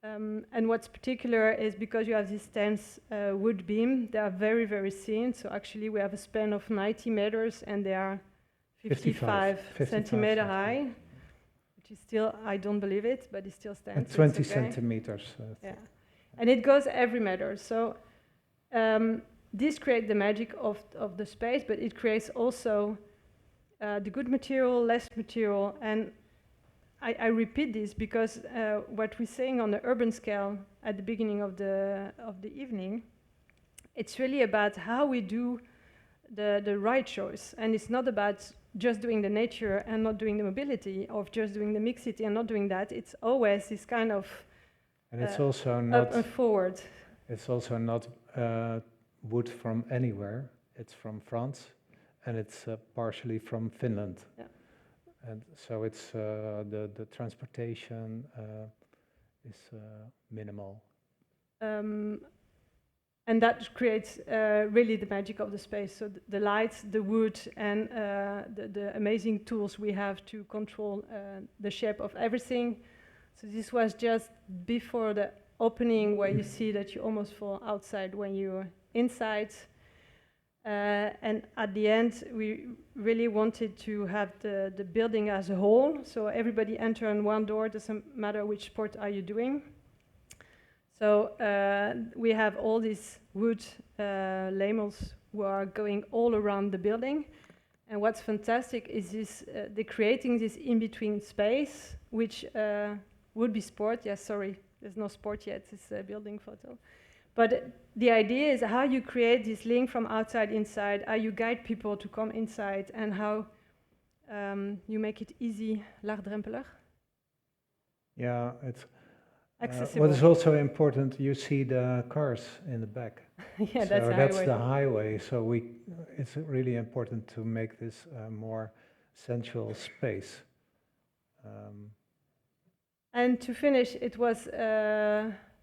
And what's particular is because you have this dense wood beam, they are very, very thin. So actually we have a span of 90 meters and they are 55 centimeter high, which which is still, I don't believe it, but it still stands. And so 20 it's okay. centimeters. Yeah, and it goes every meter. So this creates the magic of the space, but it creates also the good material, less material, and I repeat this because what we're saying on the urban scale at the beginning of the evening, it's really about how we do the right choice, and it's not about just doing the nature and not doing the mobility, or just doing the mixity and not doing that. It's always this kind of And it's also not up and forward. It's also not wood from anywhere. It's from France, and it's partially from Finland. Yeah. And so it's the transportation is minimal. And that creates really the magic of the space. So the lights, the wood, and the amazing tools we have to control the shape of everything. So this was just before the opening, where you see that you almost fall outside when you're inside. And at the end, we really wanted to have the building as a whole. So everybody enter on one door, doesn't matter which sport are you doing. So we have all these wood lamels who are going all around the building. And what's fantastic is this, they're creating this in-between space, which would be sport. Yes, sorry, there's no sport yet, it's a building photo. But the idea is how you create this link from outside inside, how you guide people to come inside, and how you make it easy, laagdrempelig. Yeah, it's accessible. what is also important, you see the cars in the back. Yeah, so that's the highway. So it's really important to make this a more sensual space. And to finish, it was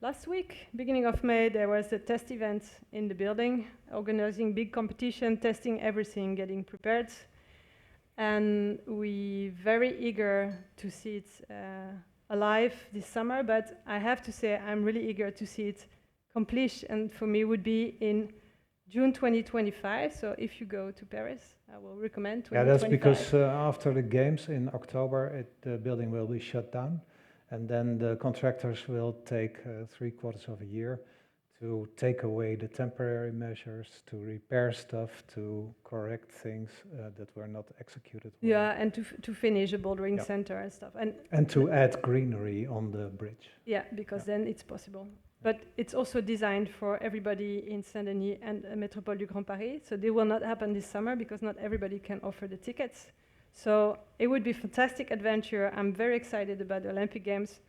last week, beginning of May, there was a test event in the building, organizing big competition, testing everything, getting prepared. And we very eager to see it alive this summer, but I have to say I'm really eager to see it complete, and for me would be in June 2025. So if you go to Paris, I will recommend 2025. Yeah, that's because after the games in October, the building will be shut down, and then the contractors will take 3/4 of a year to take away the temporary measures, to repair stuff, to correct things that were not executed well. Yeah, and to finish a bouldering center and stuff. And to add greenery on the bridge. Yeah, because then it's possible. But it's also designed for everybody in Saint-Denis and Métropole du Grand Paris. So they will not happen this summer because not everybody can offer the tickets. So it would be a fantastic adventure. I'm very excited about the Olympic Games,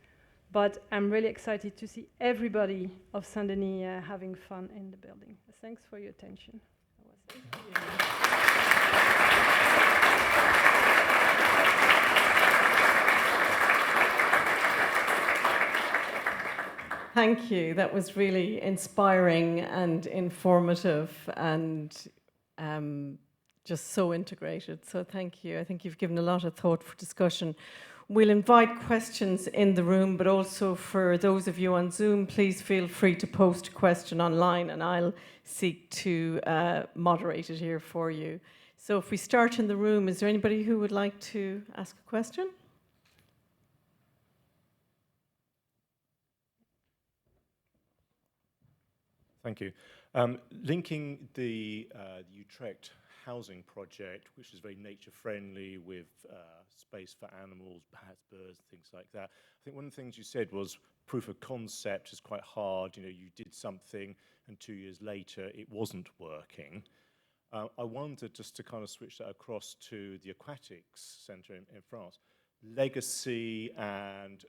but I'm really excited to see everybody of Saint-Denis having fun in the building. Thanks for your attention. Thank you. That was really inspiring and informative and just so integrated. So thank you. I think you've given a lot of thought for discussion. We'll invite questions in the room, but also for those of you on Zoom, please feel free to post a question online and I'll seek to moderate it here for you. So if we start in the room, is there anybody who would like to ask a question? Thank you. Linking the Utrecht housing project, which is very nature-friendly with space for animals, perhaps birds, things like that. I think one of the things you said was proof of concept is quite hard. You know, you did something and 2 years later it wasn't working. I wondered, just to kind of switch that across to the Aquatics Centre in France, legacy and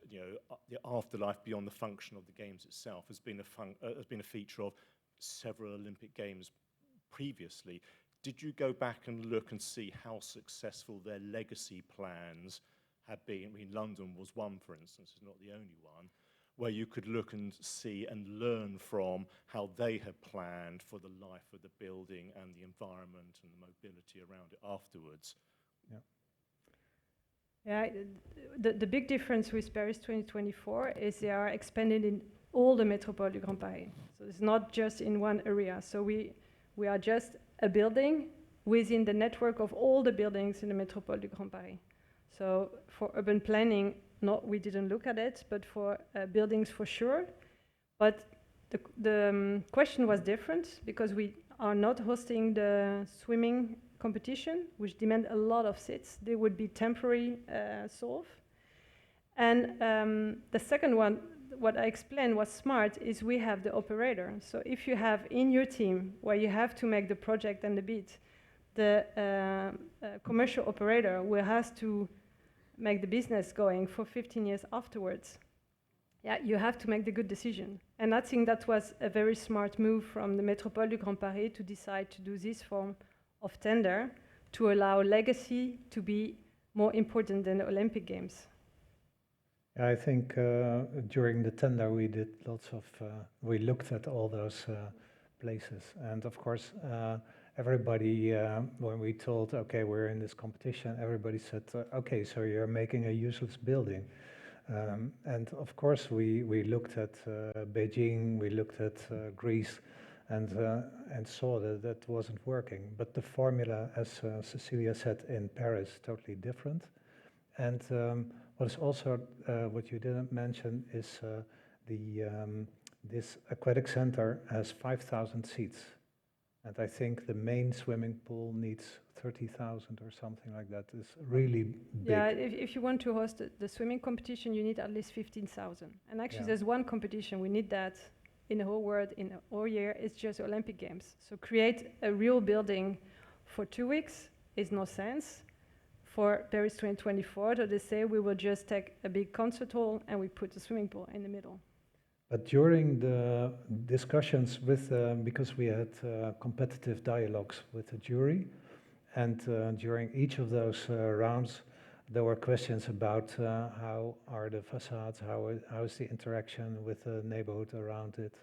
the afterlife beyond the function of the games itself has been a feature of several Olympic Games previously. Did you go back and look and see how successful their legacy plans have been? I mean, London was one, for instance, it's not the only one, where you could look and see and learn from how they had planned for the life of the building and the environment and the mobility around it afterwards. Yeah, the big difference with Paris 2024 is they are expanded in all the Métropole du Grand Paris. So it's not just in one area. So we are just a building within the network of all the buildings in the Métropole du Grand Paris. So for urban planning, we didn't look at it, but for buildings for sure. But the question was different because we are not hosting the swimming competition, which demand a lot of seats. They would be temporary solve. And the second one, what I explained was smart, is we have the operator. So if you have in your team where you have to make the project and the bid, the commercial operator will have to make the business going for 15 years afterwards. Yeah, you have to make the good decision. And I think that was a very smart move from the Métropole du Grand Paris to decide to do this form of tender to allow legacy to be more important than the Olympic Games. I think during the tender we did we looked at all those places, and of course everybody, when we told, okay, we're in this competition, everybody said, okay, so you're making a useless building. And of course we looked at Beijing, we looked at Greece, and saw that that wasn't working. But the formula, as Cecilia said, in Paris, totally different. And what is also, what you didn't mention is this aquatic center has 5,000 seats. And I think the main swimming pool needs 30,000 or something like that. It's really big. Yeah, if you want to host the swimming competition, you need at least 15,000. And actually, there's one competition, we need that in the whole world, in the whole year, it's just Olympic Games. So create a real building for 2 weeks is no sense. For Paris 2024, so they say we will just take a big concert hall and we put a swimming pool in the middle. But during the discussions with, because we had competitive dialogues with the jury, and during each of those rounds, there were questions about how are the facades, how is the interaction with the neighborhood around it,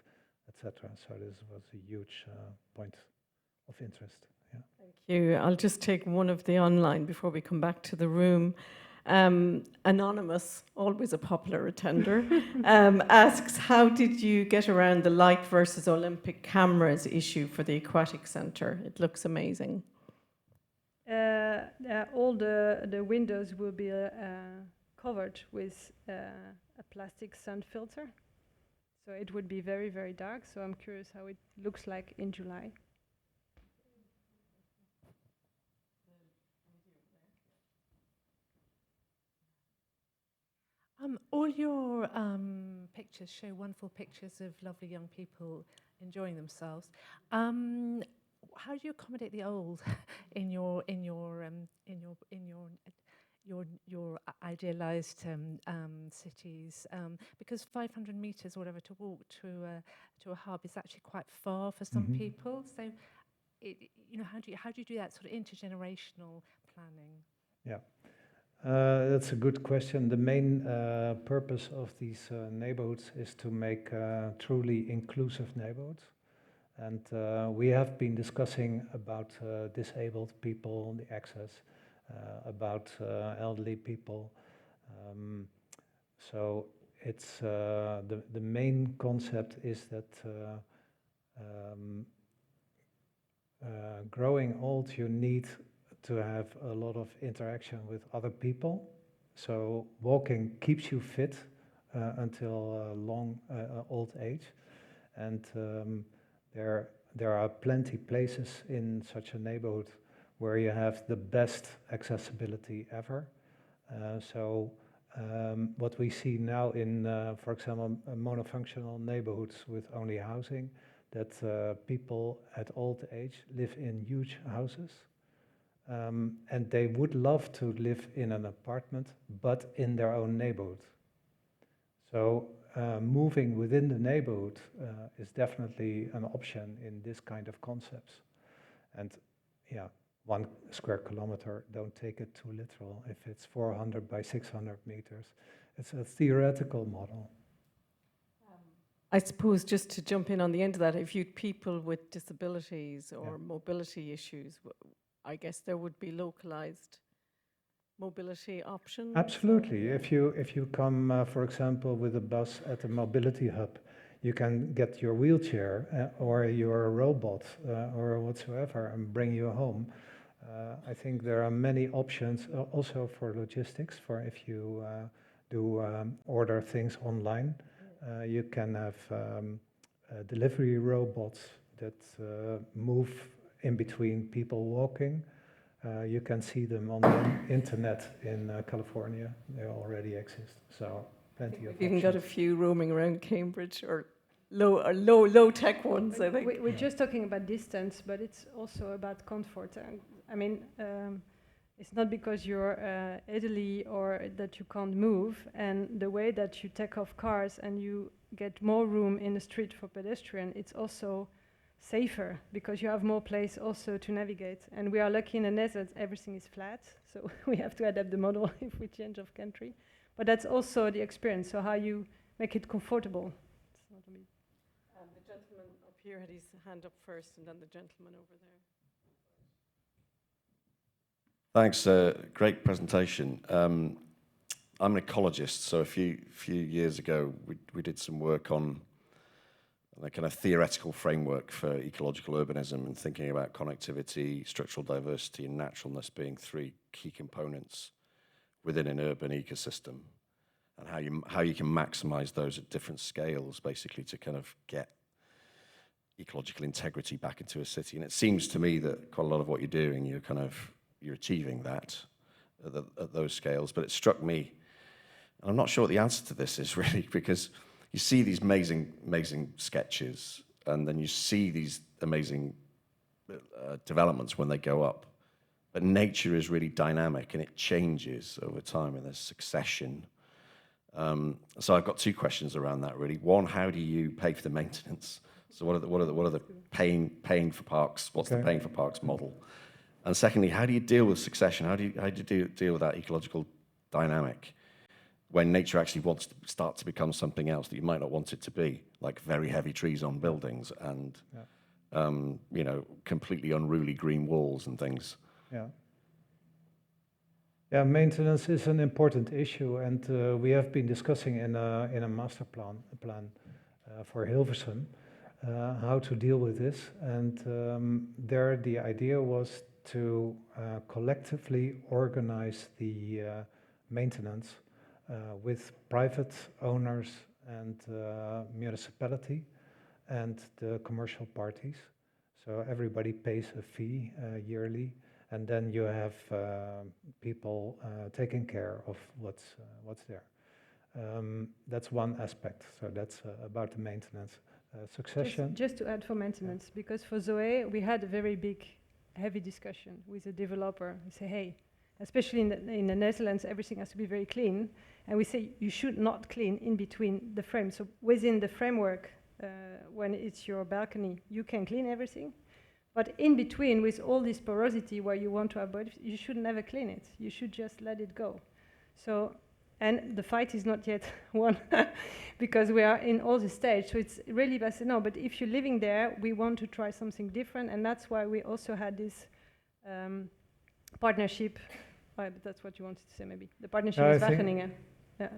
etc. So this was a huge point of interest. Yeah. Thank you. I'll just take one of the online before we come back to the room. Anonymous, always a popular attender, asks, how did you get around the light versus Olympic cameras issue for the aquatic centre? It looks amazing. All the windows will be covered with a plastic sun filter. So it would be very, very dark. So I'm curious how it looks like in July. All your pictures show wonderful pictures of lovely young people enjoying themselves. How do you accommodate the old in your idealized cities? Because 500 meters or whatever to walk to a hub is actually quite far for some people. So, how do you do that sort of intergenerational planning? Yeah. That's a good question. The main purpose of these neighborhoods is to make truly inclusive neighborhoods. And we have been discussing about disabled people, the access, about elderly people. So it's the main concept is that growing old, you need to have a lot of interaction with other people. So walking keeps you fit until old age. And there are plenty places in such a neighborhood where you have the best accessibility ever. So what we see now in, for example, monofunctional neighborhoods with only housing, that people at old age live in huge houses. And they would love to live in an apartment, but in their own neighborhood. So moving within the neighborhood is definitely an option in this kind of concepts. And yeah, 1 square kilometer, don't take it too literal. If it's 400 by 600 meters, it's a theoretical model. I suppose just to jump in on the end of that, if you had people with disabilities or mobility issues, I guess there would be localized mobility options. Absolutely. If you come, for example, with a bus at a mobility hub, you can get your wheelchair or your robot or whatsoever and bring you home. I think there are many options also for logistics, for if you do order things online. You can have delivery robots that move in between people walking. You can see them on the internet in California. They already exist, so plenty of We've even got a options. few roaming around Cambridge, or low tech ones, I think. We're just talking about distance, but it's also about comfort. And I mean, it's not because you're Italy or that you can't move, and the way that you take off cars and you get more room in the street for pedestrian, it's also safer because you have more place also to navigate. And we are lucky in the Netherlands, everything is flat, so we have to adapt the model if we change of country. But that's also the experience, so how you make it comfortable. It's not only The gentleman up here had his hand up first, and then the gentleman over there. Thanks, great presentation. I'm an ecologist, so a few years ago we did some work on the kind of theoretical framework for ecological urbanism and thinking about connectivity, structural diversity, and naturalness being three key components within an urban ecosystem, and how you can maximize those at different scales, basically, to kind of get ecological integrity back into a city. And it seems to me that quite a lot of what you're doing, you're achieving that at those scales. But it struck me, and I'm not sure what the answer to this is really, because you see these amazing sketches, and then you see these amazing developments when they go up. But nature is really dynamic, and it changes over time, and there's succession. So I've got two questions around that, really. One, how do you pay for the maintenance? So what are the paying for parks? What's the paying for parks model? And secondly, how do you deal with succession? How do you deal with that ecological dynamic when nature actually wants to start to become something else that you might not want it to be, like very heavy trees on buildings and completely unruly green walls and things? Yeah, maintenance is an important issue, and we have been discussing in a master plan for Hilversum how to deal with this. And there, the idea was to collectively organize the maintenance with private owners and municipality and the commercial parties. So everybody pays a fee yearly, and then you have people taking care of what's there. That's one aspect. So that's about the maintenance. Succession. just to add for maintenance, because for Zoe we had a very big, heavy discussion with a developer. We say, hey, especially in the Netherlands, everything has to be very clean, and we say you should not clean in between the frames. So within the framework, when it's your balcony, you can clean everything. But in between, with all this porosity where you want to avoid, you should never clean it. You should just let it go. So, and the fight is not yet won because we are in all the stage. So it's really best. No, but if you're living there, we want to try something different, and that's why we also had this partnership. But that's what you wanted to say, maybe the partnership with Wageningen.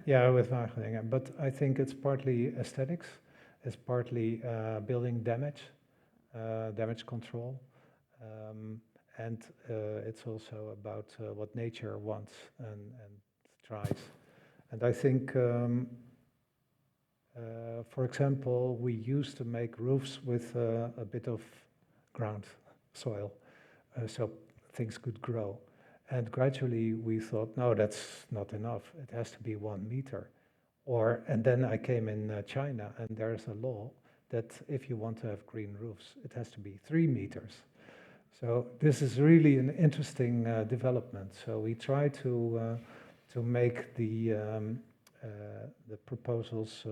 Yeah, with Wageningen. But I think it's partly aesthetics, it's partly building damage. Damage control, and it's also about what nature wants and tries. And I think, for example, we used to make roofs with a bit of ground soil, so things could grow. And gradually we thought, no, that's not enough. It has to be 1 meter. And then I came in China, and there's a law that if you want to have green roofs, it has to be 3 meters. So this is really an interesting development. So we try to make the proposals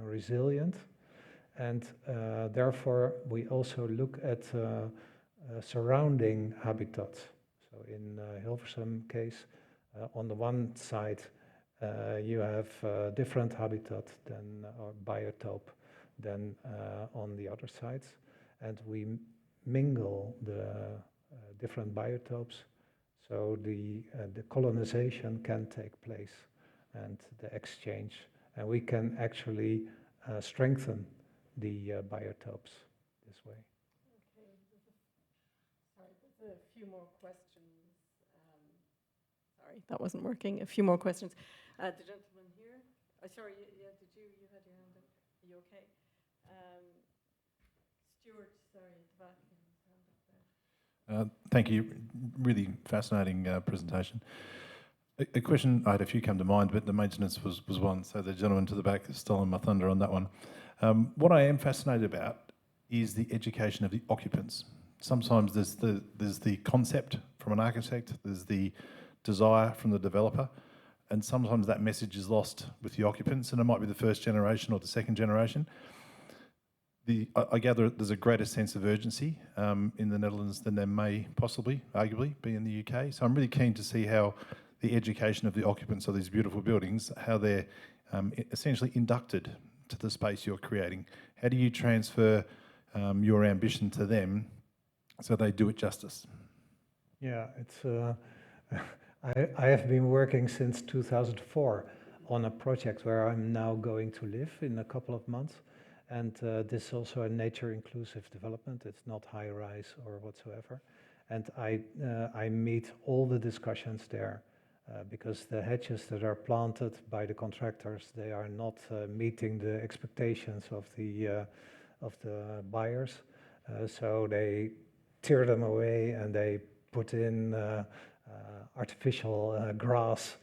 resilient, and therefore we also look at surrounding habitats. So in Hilversum case, on the one side you have different habitat than or biotope than on the other sides, and we mingle the different biotopes, so the colonization can take place and the exchange, and we can actually strengthen the biotopes this way. Okay, there's a few more questions. Sorry, that wasn't working. A few more questions. The gentleman here. Sorry, yeah, did you had your hand up? Are you okay? Stuart, sorry, at the back. His hand up there. Thank you. Really fascinating presentation. A question, I had a few come to mind, but the maintenance was one, so the gentleman to the back has stolen my thunder on that one. What I am fascinated about is the education of the occupants. Sometimes there's the concept from an architect, there's the desire from the developer, and sometimes that message is lost with the occupants, and it might be the first generation or the second generation. I gather there's a greater sense of urgency in the Netherlands than there may possibly, arguably, be in the UK. So I'm really keen to see how the education of the occupants of these beautiful buildings, how they're essentially inducted to the space you're creating. How do you transfer your ambition to them so they do it justice? Yeah, it's. I have been working since 2004 on a project where I'm now going to live in a couple of months. And this is also a nature-inclusive development. It's not high-rise or whatsoever. And I meet all the discussions there because the hedges that are planted by the contractors, they are not meeting the expectations of the buyers. So they tear them away and they put in artificial grass,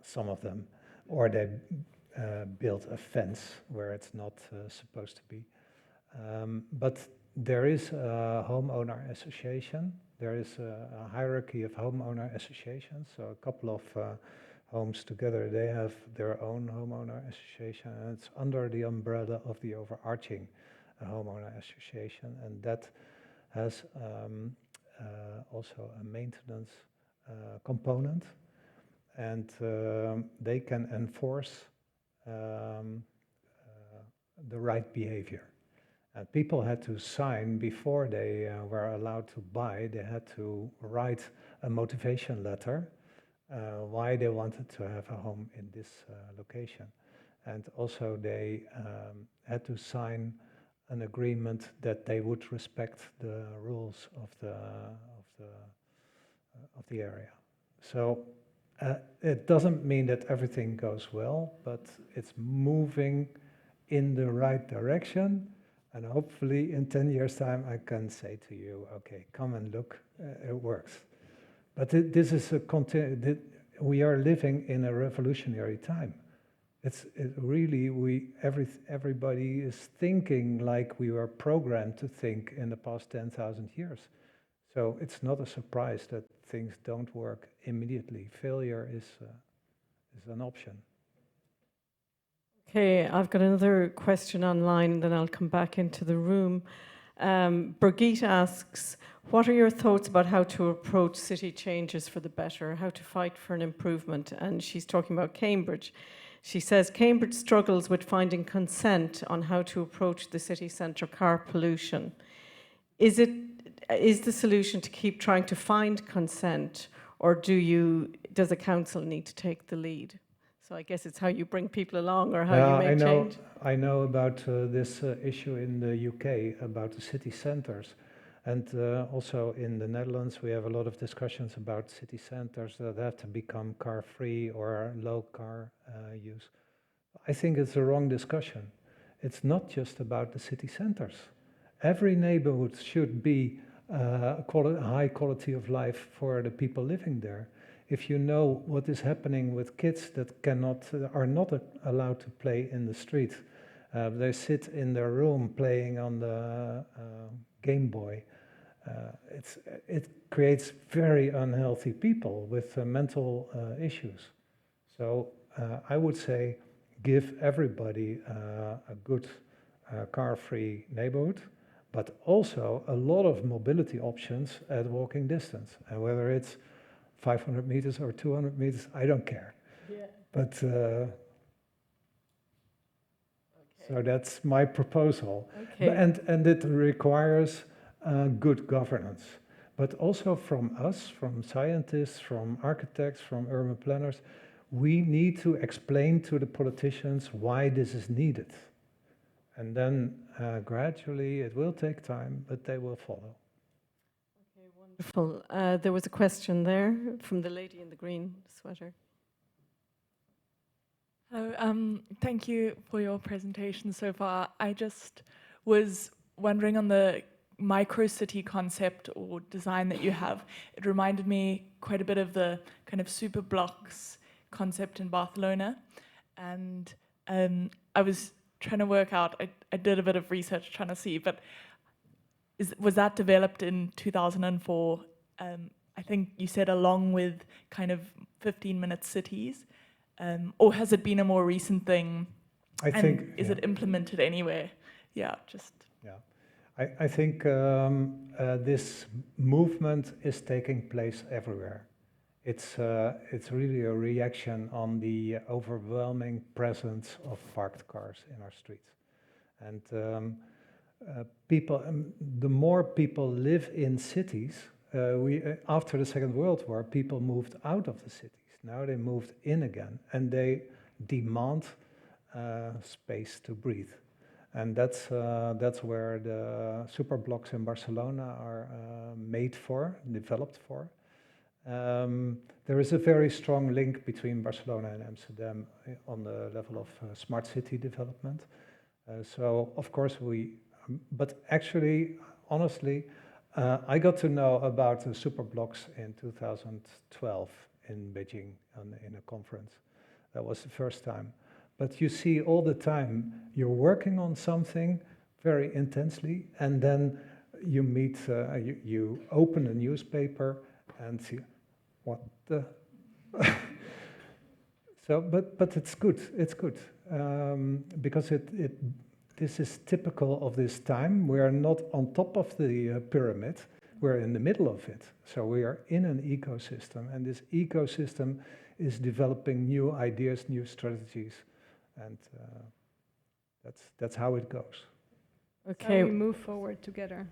some of them, or they build a fence where it's not supposed to be. But there is a homeowner association. There is a hierarchy of homeowner associations. So a couple of homes together, they have their own homeowner association, and it's under the umbrella of the overarching homeowner association, and that has also a maintenance component, and they can enforce the right behavior. And people had to sign before they were allowed to buy. They had to write a motivation letter why they wanted to have a home in this location. And also they had to sign an agreement that they would respect the rules of the area. So it doesn't mean that everything goes well, but it's moving in the right direction. And hopefully in 10 years' time, I can say to you, okay, come and look, it works. But this is we are living in a revolutionary time. Everybody is thinking like we were programmed to think in the past 10,000 years. So it's not a surprise that things don't work immediately. Failure is an option. Okay, I've got another question online, then I'll come back into the room. Brigitte asks, what are your thoughts about how to approach city changes for the better, how to fight for an improvement? And she's talking about Cambridge. She says, Cambridge struggles with finding consent on how to approach the city centre car pollution. Is the solution to keep trying to find consent, or does the council need to take the lead? So I guess it's how you bring people along or how you make change. I know about this issue in the UK, about the city centres. And also in the Netherlands, we have a lot of discussions about city centres that have to become car-free or low car use. I think it's a wrong discussion. It's not just about the city centres. Every neighborhood should be a high quality of life for the people living there. If you know what is happening with kids that are not allowed to play in the street, they sit in their room playing on the Game Boy. It creates very unhealthy people with mental issues. So I would say give everybody a good car-free neighborhood, but also a lot of mobility options at walking distance. And whether it's 500 meters or 200 meters, I don't care. Yeah. But so that's my proposal. Okay. And it requires good governance, but also from us, from scientists, from architects, from urban planners, we need to explain to the politicians why this is needed. And then gradually, it will take time, but they will follow. Okay, Wonderful. There was a question there from the lady in the green sweater. Thank you for your presentation so far. I just was wondering on the micro-city concept or design that you have. It reminded me quite a bit of the kind of super blocks concept in Barcelona. And I was trying to work out, I did a bit of research trying to see, but was that developed in 2004? I think you said along with kind of 15-minute cities. Or has it been a more recent thing? I think. Is it implemented anywhere? Yeah, just. Yeah, I think this movement is taking place everywhere. It's really a reaction on the overwhelming presence of parked cars in our streets, and the more people live in cities, after the Second World War, people moved out of the cities. Now they moved in again, and they demand space to breathe, and that's where the super blocks in Barcelona are developed for. There is a very strong link between Barcelona and Amsterdam on the level of smart city development. So of course but actually, honestly, I got to know about the super blocks in 2012. In Beijing in a conference. That was the first time. But you see all the time, you're working on something very intensely, and then you meet, you open a newspaper and see, what the... So, but it's good, because this is typical of this time. We are not on top of the pyramid, we're in the middle of it. So we are in an ecosystem, and this ecosystem is developing new ideas, new strategies, and that's how it goes. Okay. So we move forward together.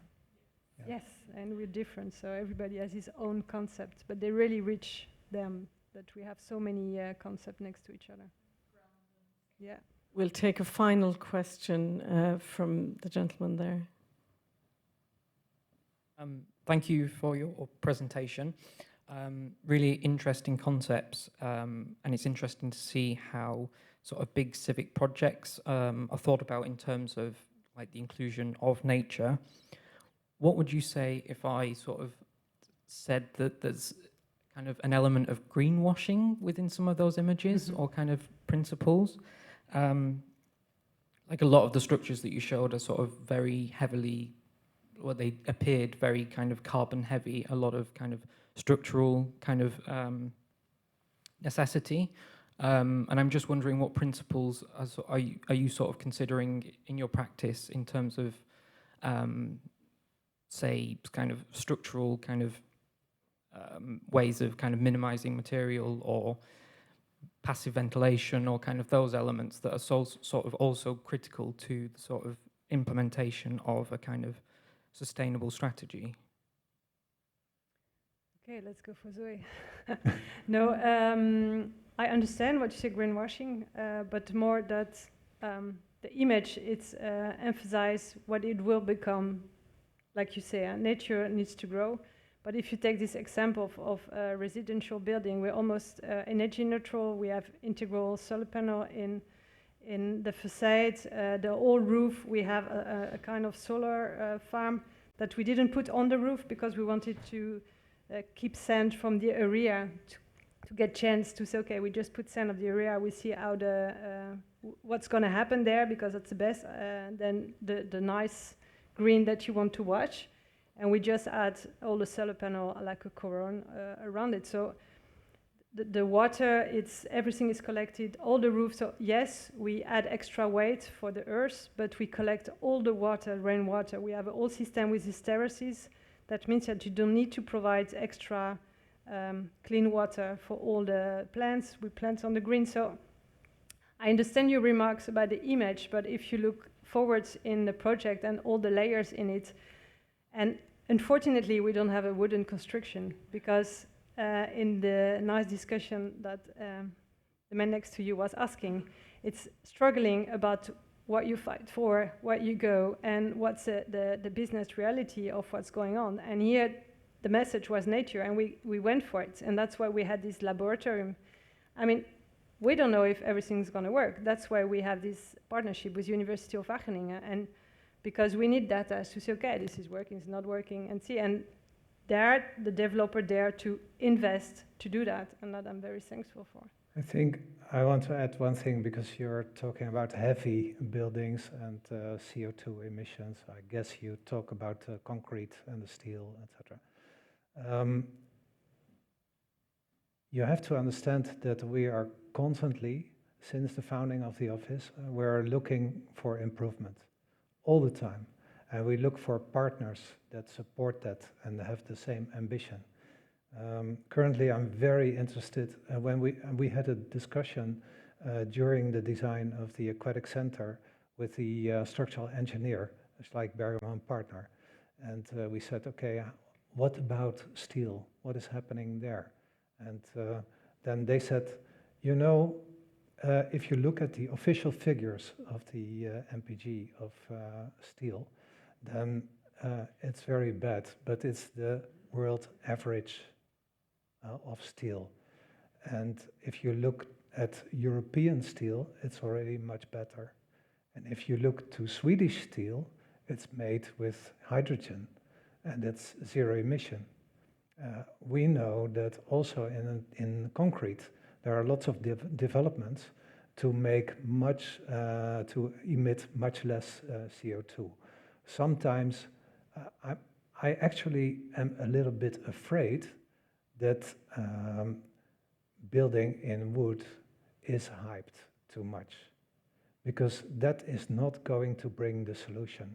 Yeah. Yes, and we're different, so everybody has his own concept, but they really reach them, that we have so many concepts next to each other. Yeah. We'll take a final question from the gentleman there. Thank you for your presentation. Really interesting concepts, and it's interesting to see how sort of big civic projects are thought about in terms of like the inclusion of nature. What would you say if I sort of said that there's kind of an element of greenwashing within some of those images or kind of principles? Like a lot of the structures that you showed are sort of very heavily, well, they appeared very kind of carbon heavy, a lot of kind of structural kind of necessity. And I'm just wondering what principles are you sort of considering in your practice in terms of, say, kind of structural kind of ways of kind of minimizing material or passive ventilation or kind of those elements that are sort of also critical to the sort of implementation of a kind of sustainable strategy? Okay, let's go for Zoe. No, I understand what you say, greenwashing, but more that the image, it's emphasize what it will become. Like you say, nature needs to grow. But if you take this example of a residential building, we're almost energy neutral. We have integral solar panel in the facade, the whole roof. We have a kind of solar farm that we didn't put on the roof because we wanted to keep sand from the area to get chance to say, okay, we just put sand of the area. We see how what's going to happen there because it's the best. Then the nice green that you want to watch. And we just add all the solar panel like a cordon around it. So the water, everything is collected, all the roofs. So yes, we add extra weight for the earth, but we collect all the water, rainwater. We have a whole system with these terraces. That means that you don't need to provide extra clean water for all the plants. We plant on the green. So I understand your remarks about the image, but if you look forwards in the project and all the layers in it, and unfortunately, we don't have a wooden construction because in the nice discussion that the man next to you was asking, it's struggling about what you fight for, what you go, and what's the business reality of what's going on. And here, the message was nature, and we went for it. And that's why we had this laboratorium. I mean, we don't know if everything's going to work. That's why we have this partnership with University of Wageningen, and because we need data to say, okay, this is working, it's not working, and see. And they're the developer there to invest to do that, and that I'm very thankful for. I think I want to add one thing, because you're talking about heavy buildings and CO2 emissions. I guess you talk about concrete and the steel, etc. You have to understand that we are constantly, since the founding of the office, we're looking for improvement all the time. And we look for partners that support that and have the same ambition. Currently, I'm very interested, when we had a discussion during the design of the aquatic center with the structural engineer, it's like Bergman partner. And we said, okay, what about steel? What is happening there? And then they said, you know, if you look at the official figures of the MPG of steel, then it's very bad, but it's the world average of steel. And if you look at European steel, it's already much better. And if you look to Swedish steel, it's made with hydrogen, and it's zero emission. We know that also in concrete, there are lots of developments to make to emit much less CO2. Sometimes I actually am a little bit afraid that building in wood is hyped too much, because that is not going to bring the solution.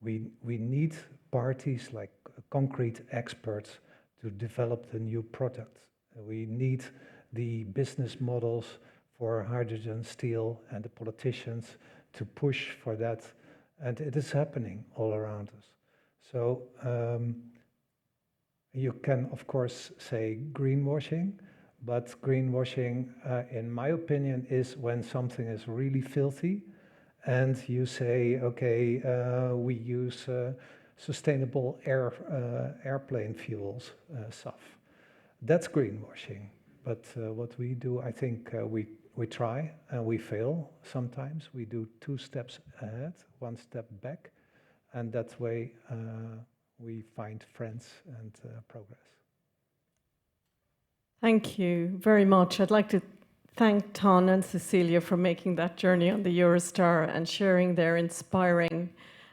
We need parties like concrete experts to develop the new product. We need the business models for hydrogen, steel, and the politicians to push for that. And it is happening all around us. So you can, of course, say greenwashing, but greenwashing, in my opinion, is when something is really filthy and you say, okay, we use sustainable airplane fuels, SAF. That's greenwashing. But what we do, I think we try and we fail sometimes. We do 2 steps ahead, 1 step back, and that way we find friends and progress. Thank you very much. I'd like to thank Ton and Cecilia for making that journey on the Eurostar and sharing their inspiring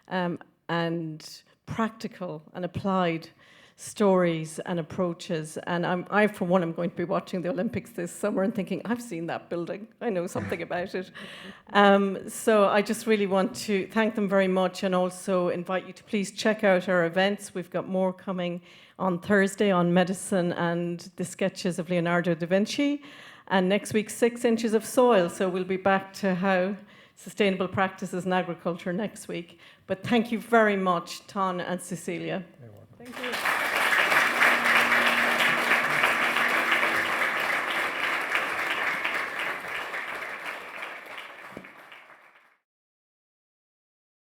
and practical and applied stories and approaches. And I, for one, am going to be watching the Olympics this summer and thinking, I've seen that building. I know something about it. So I just really want to thank them very much, and also invite you to please check out our events. We've got more coming on Thursday on medicine and the sketches of Leonardo da Vinci. And next week, 6 inches of soil. So we'll be back to how sustainable practices in agriculture next week. But thank you very much, Ton and Cecilia. You're welcome. Thank you.